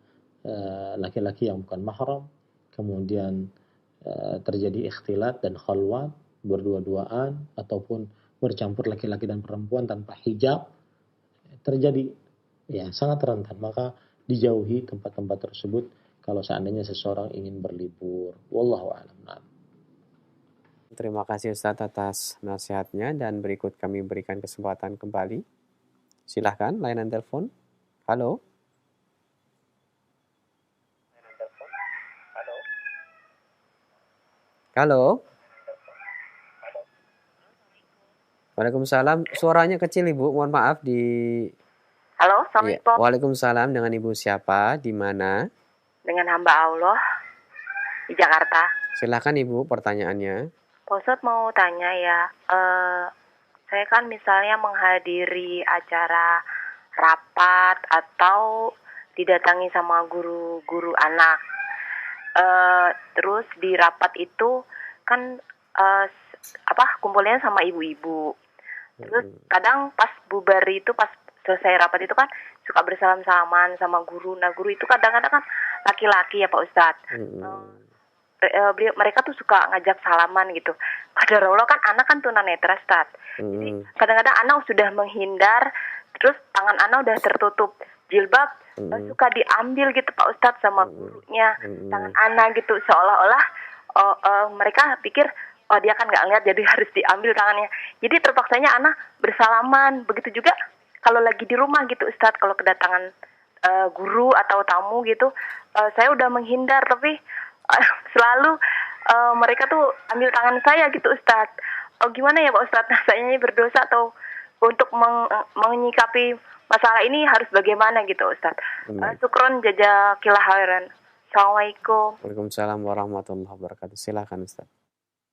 laki-laki yang bukan mahram, kemudian terjadi ikhtilat dan khalwat, berdua-duaan ataupun bercampur laki-laki dan perempuan tanpa hijab, terjadi ya sangat rentan. Maka dijauhi tempat-tempat tersebut kalau seandainya seseorang ingin berlibur. Wallahu a'lam. Terima kasih Ustadz atas nasihatnya, dan berikut kami berikan kesempatan kembali. Silahkan layanan telepon. Halo. Halo. Waalaikumsalam. Suaranya kecil Ibu, mohon maaf di. Halo, Ya. Assalamualaikum. Waalaikumsalam, dengan Ibu siapa? Di mana? Dengan hamba Allah di Jakarta. Silahkan Ibu pertanyaannya. Pak Ustadz mau tanya ya, saya kan misalnya menghadiri acara rapat atau didatangi sama guru-guru anak. Terus di rapat itu kan kumpulnya sama ibu-ibu. Terus kadang pas bubar itu, pas selesai rapat itu kan suka bersalam-salaman sama guru. Nah guru itu kadang-kadang kan laki-laki ya Pak Ustadz. Mereka tuh suka ngajak salaman gitu. Padahal Allah kan anak kan tunanetra Ustadz. Jadi kadang-kadang anak sudah menghindar, terus tangan anak udah tertutup jilbab, suka diambil gitu Pak Ustadz sama gurunya tangan anak gitu, seolah-olah mereka pikir oh dia kan nggak lihat jadi harus diambil tangannya. Jadi terpaksanya anak bersalaman. Begitu juga kalau lagi di rumah gitu Ustadz, kalau kedatangan guru atau tamu gitu, saya udah menghindar tapi selalu mereka tuh ambil tangan saya gitu Ustadz. Oh gimana ya Pak Ustadz? Nah, saya ini berdosa atau untuk menyikapi masalah ini harus bagaimana gitu Ustadz? Syukron jazakillah khairan. Assalamualaikum. Waalaikumsalam warahmatullahi wabarakatuh. Silakan Ustadz.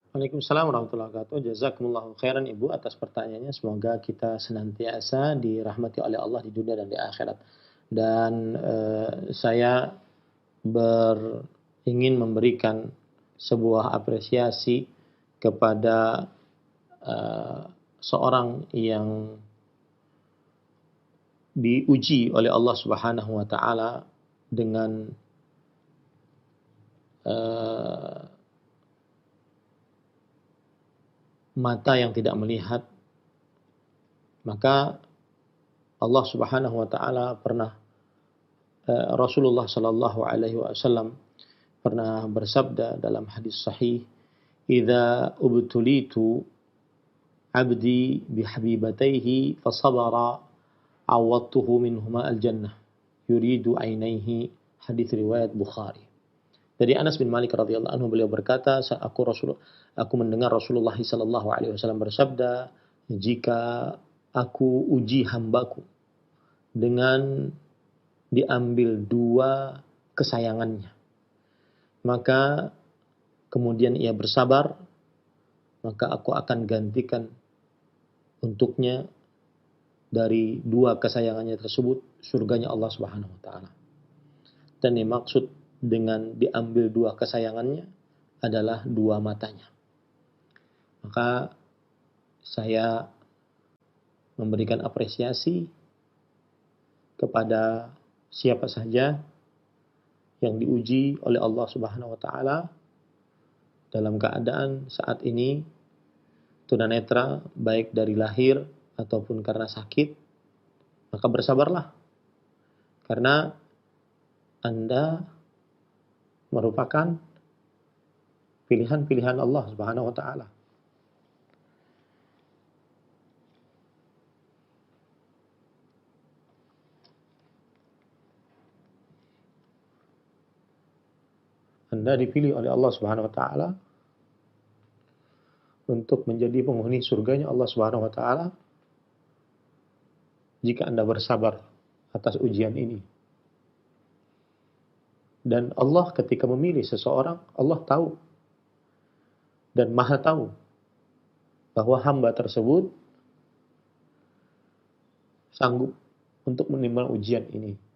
Waalaikumsalam warahmatullahi wabarakatuh. Jazakumullahu khairan Ibu atas pertanyaannya. Semoga kita senantiasa dirahmati oleh Allah di dunia dan di akhirat. Dan saya ingin memberikan sebuah apresiasi kepada seorang yang diuji oleh Allah Subhanahu wa taala dengan mata yang tidak melihat. Maka Allah Subhanahu wa taala pernah, Rasulullah sallallahu alaihi wasallam pernah bersabda dalam hadis sahih, "Idza ubtulitu 'abdi bihabibatayhi fasabara 'awadtuhu minhuma al-jannah yuridu 'ainaihi." Hadis riwayat Bukhari. Dari Anas bin Malik radhiyallahu anhu, beliau berkata, aku mendengar Rasulullah sallallahu alaihi wasallam bersabda, jika aku uji hambaku dengan diambil dua kesayangannya, maka kemudian ia bersabar, maka aku akan gantikan untuknya dari dua kesayangannya tersebut surganya Allah Subhanahu wa taala. Dan yang maksud dengan diambil dua kesayangannya adalah dua matanya. Maka saya memberikan apresiasi kepada siapa saja yang diuji oleh Allah Subhanahu wa taala dalam keadaan saat ini tunanetra baik dari lahir ataupun karena sakit, maka bersabarlah. Karena Anda merupakan pilihan-pilihan Allah Subhanahu wa taala. Anda dipilih oleh Allah Subhanahu wa taala untuk menjadi penghuni surganya Allah Subhanahu wa taala jika Anda bersabar atas ujian ini. Dan Allah ketika memilih seseorang, Allah tahu dan Maha tahu bahwa hamba tersebut sanggup untuk menimbang ujian ini.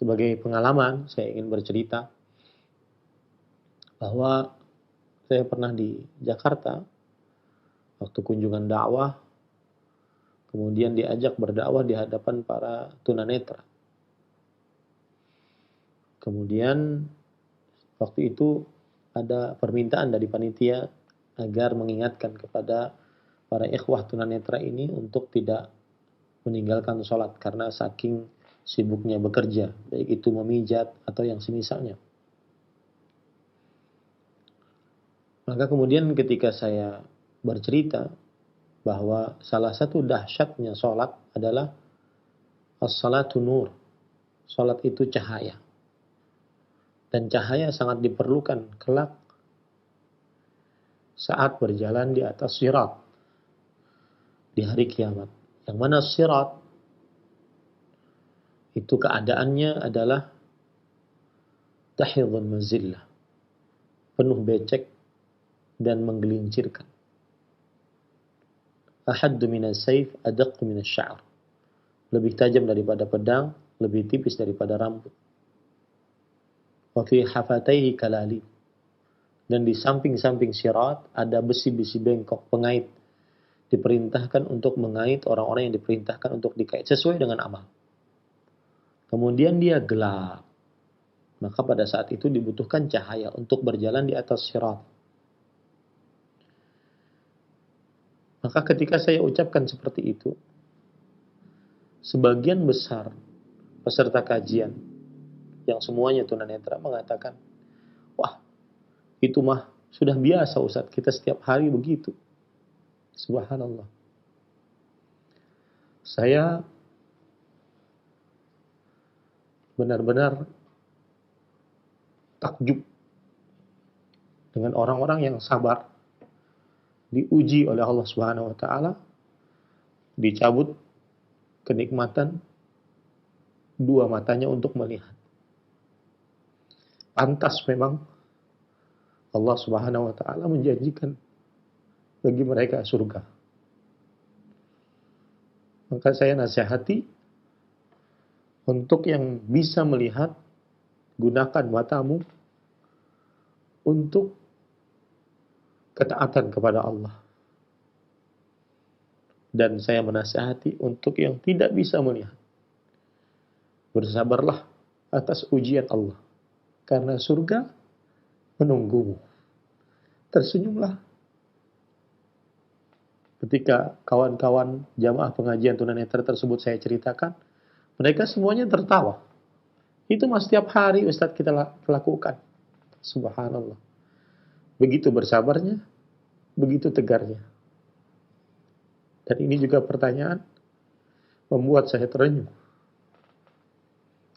Sebagai pengalaman, saya ingin bercerita bahwa saya pernah di Jakarta waktu kunjungan dakwah, kemudian diajak berdakwah di hadapan para tunanetra. Kemudian waktu itu ada permintaan dari panitia agar mengingatkan kepada para ikhwah tunanetra ini untuk tidak meninggalkan sholat karena saking sibuknya bekerja, baik itu memijat atau yang semisalnya. Maka kemudian ketika saya bercerita bahwa salah satu dahsyatnya sholat adalah as-salatu nur. Sholat itu cahaya. Dan cahaya sangat diperlukan kelak saat berjalan di atas sirat di hari kiamat. Yang mana sirat itu keadaannya adalah tahidhun mazillah, penuh becek dan menggelincirkan. Ahaddu minas sayf adaqqu minas sya'r. Lebih tajam daripada pedang, lebih tipis daripada rambut. Wa fi hafataihi kalalib. Dan di samping-samping sirat ada besi-besi bengkok pengait. Diperintahkan untuk mengait orang-orang yang diperintahkan untuk dikait sesuai dengan amal. Kemudian dia gelap. Maka pada saat itu dibutuhkan cahaya untuk berjalan di atas sirat. Maka ketika saya ucapkan seperti itu, sebagian besar peserta kajian yang semuanya tunanetra mengatakan, wah, itu mah sudah biasa Ustaz, kita setiap hari begitu. Subhanallah. Saya benar-benar takjub dengan orang-orang yang sabar, diuji oleh Allah Subhanahu wa taala, dicabut kenikmatan dua matanya untuk melihat. Pantas memang Allah Subhanahu wa taala menjanjikan bagi mereka surga. Maka saya nasihati untuk yang bisa melihat, gunakan matamu untuk ketaatan kepada Allah. Dan saya menasihati untuk yang tidak bisa melihat, bersabarlah atas ujian Allah, karena surga menunggumu. Tersenyumlah ketika kawan-kawan jamaah pengajian tunanetra tersebut saya ceritakan, mereka semuanya tertawa. Itu mas setiap hari Ustadz kita lakukan. Subhanallah. Begitu bersabarnya, begitu tegarnya. Dan ini juga pertanyaan membuat saya terenyuh.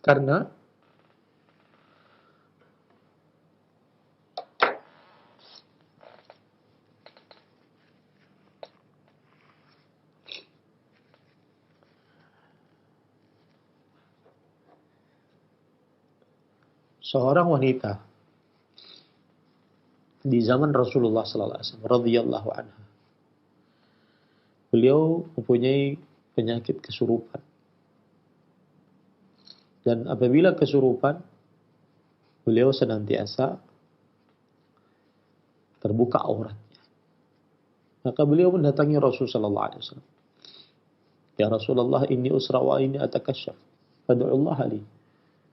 Karena seorang wanita di zaman Rasulullah sallallahu alaihi wasallam radhiyallahu anha. Beliau mempunyai penyakit kesurupan. Dan apabila kesurupan, beliau senantiasa terbuka auratnya. Maka beliau mendatangi Rasulullah sallallahu alaihi wasallam. Ya Rasulullah, ini usra wa ini atakasyaf. Fad'ullah li.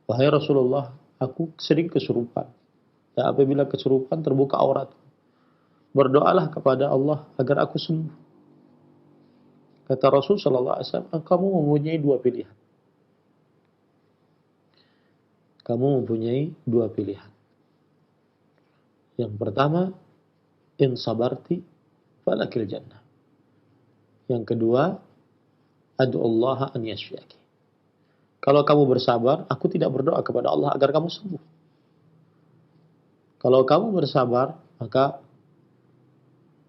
Wahai Rasulullah, aku sering kesurupan. Dan apabila kesurupan terbuka aurat, berdoalah kepada Allah agar aku sembuh. Kata Rasul sallallahu alaihi wasallam, kamu mempunyai dua pilihan. Kamu mempunyai dua pilihan. Yang pertama, in sabarti falakil jannah. Yang kedua, ad'ullaha an yashfiaki. Kalau kamu bersabar, aku tidak berdoa kepada Allah agar kamu sembuh. Kalau kamu bersabar, maka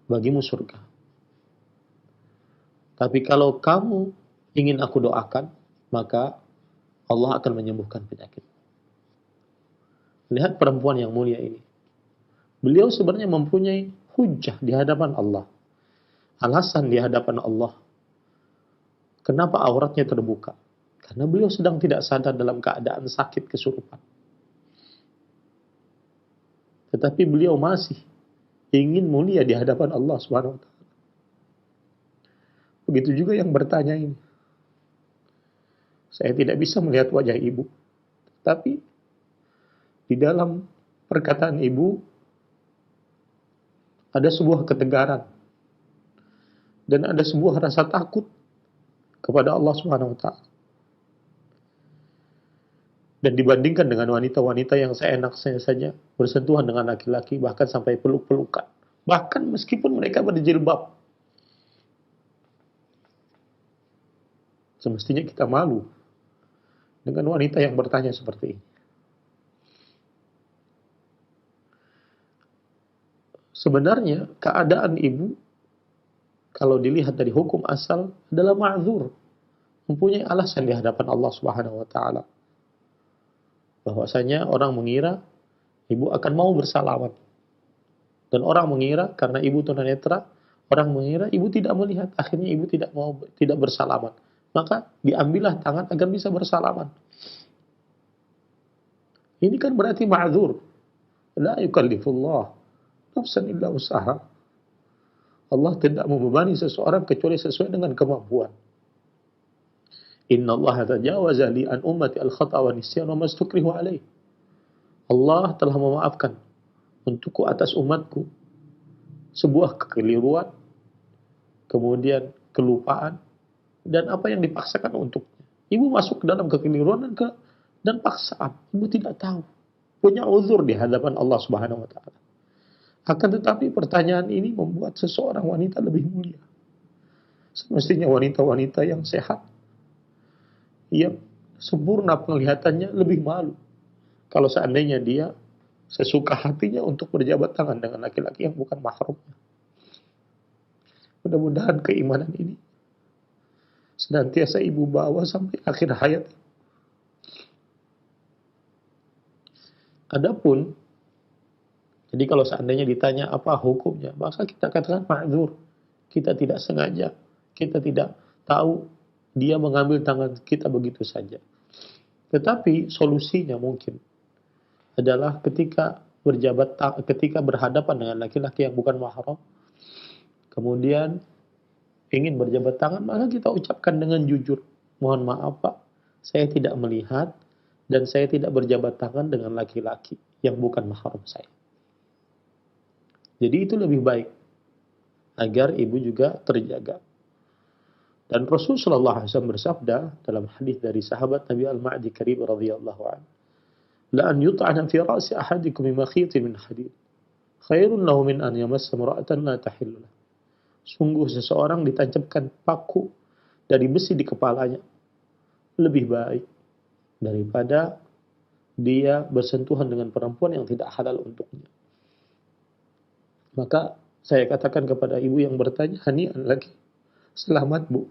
bagimu surga. Tapi kalau kamu ingin aku doakan, maka Allah akan menyembuhkan penyakit. Lihat perempuan yang mulia ini. Beliau sebenarnya mempunyai hujjah di hadapan Allah. Alasan di hadapan Allah. Kenapa auratnya terbuka? Karena beliau sedang tidak sadar dalam keadaan sakit kesurupan. Tetapi beliau masih ingin mulia di hadapan Allah Subhanahu wa taala. Begitu juga yang bertanya ini. Saya tidak bisa melihat wajah ibu. Tapi di dalam perkataan ibu ada sebuah ketegaran dan ada sebuah rasa takut kepada Allah Subhanahu wa taala. Dan dibandingkan dengan wanita-wanita yang seenaknya saja bersentuhan dengan laki-laki, bahkan sampai peluk-pelukan. Bahkan meskipun mereka berjilbab. Semestinya kita malu dengan wanita yang bertanya seperti ini. Sebenarnya keadaan ibu, kalau dilihat dari hukum asal, adalah ma'zur. Mempunyai alasan di hadapan Allah Subhanahu wa taala. Bahwasanya orang mengira ibu akan mau bersalaman. Dan orang mengira karena ibu tunanetra, orang mengira ibu tidak melihat, akhirnya ibu tidak bersalaman. Maka diambillah tangan agar bisa bersalaman. Ini kan berarti ma'zur. La yukallifullah nafsan illa usaha. Allah tidak membebani seseorang kecuali sesuai dengan kemampuan. Inna Allah tajawaza li an ummati al-khata' wa nisyan wa mastukrihu alaih. Allah telah memaafkan untukku atas umatku sebuah kekeliruan, kemudian kelupaan, dan apa yang dipaksakan untuknya. Ibu masuk ke dalam kekeliruan dan paksaan. Ibu tidak tahu. Punya uzur di hadapan Allah Subhanahu wa taala. Akan tetapi pertanyaan ini membuat seseorang wanita lebih mulia. Semestinya wanita-wanita yang sehat, yang sempurna penglihatannya, lebih malu kalau seandainya dia sesuka hatinya untuk berjabat tangan dengan laki-laki yang bukan mahramnya. Mudah-mudahan keimanan ini senantiasa ibu bawa sampai akhir hayat. Adapun, jadi kalau seandainya ditanya apa hukumnya, maka kita katakan ma'zur. Kita tidak sengaja, kita tidak tahu, dia mengambil tangan kita begitu saja. Tetapi solusinya mungkin adalah ketika berhadapan dengan laki-laki yang bukan mahram, kemudian ingin berjabat tangan, maka kita ucapkan dengan jujur, mohon maaf Pak, saya tidak melihat dan saya tidak berjabat tangan dengan laki-laki yang bukan mahram saya. Jadi itu lebih baik agar ibu juga terjaga. Dan Rasul sallallahu alaihi wasallam bersabda dalam hadis dari sahabat Nabi Al-Ma'di Karib radhiyallahu anhu, "La an yut'ana fi ra'si ahadikum bi makhitin min hadid, khairun lahu min an yamassa imra'atan la tahillu lahu." Sungguh seseorang ditancapkan paku dari besi di kepalanya lebih baik daripada dia bersentuhan dengan perempuan yang tidak halal untuknya. Maka saya katakan kepada ibu yang bertanya, hani'an lagi, selamat bu.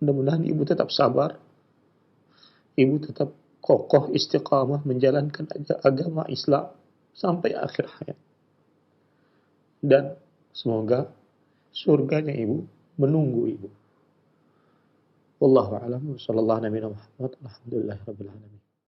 Mudah-mudahan ibu tetap sabar, ibu tetap kokoh istiqamah menjalankan agama Islam sampai akhir hayat. Dan semoga surganya ibu menunggu ibu. Wallahu a'lam. Sallallahu alaihi wa sallam. Alhamdulillahirabbil alamin.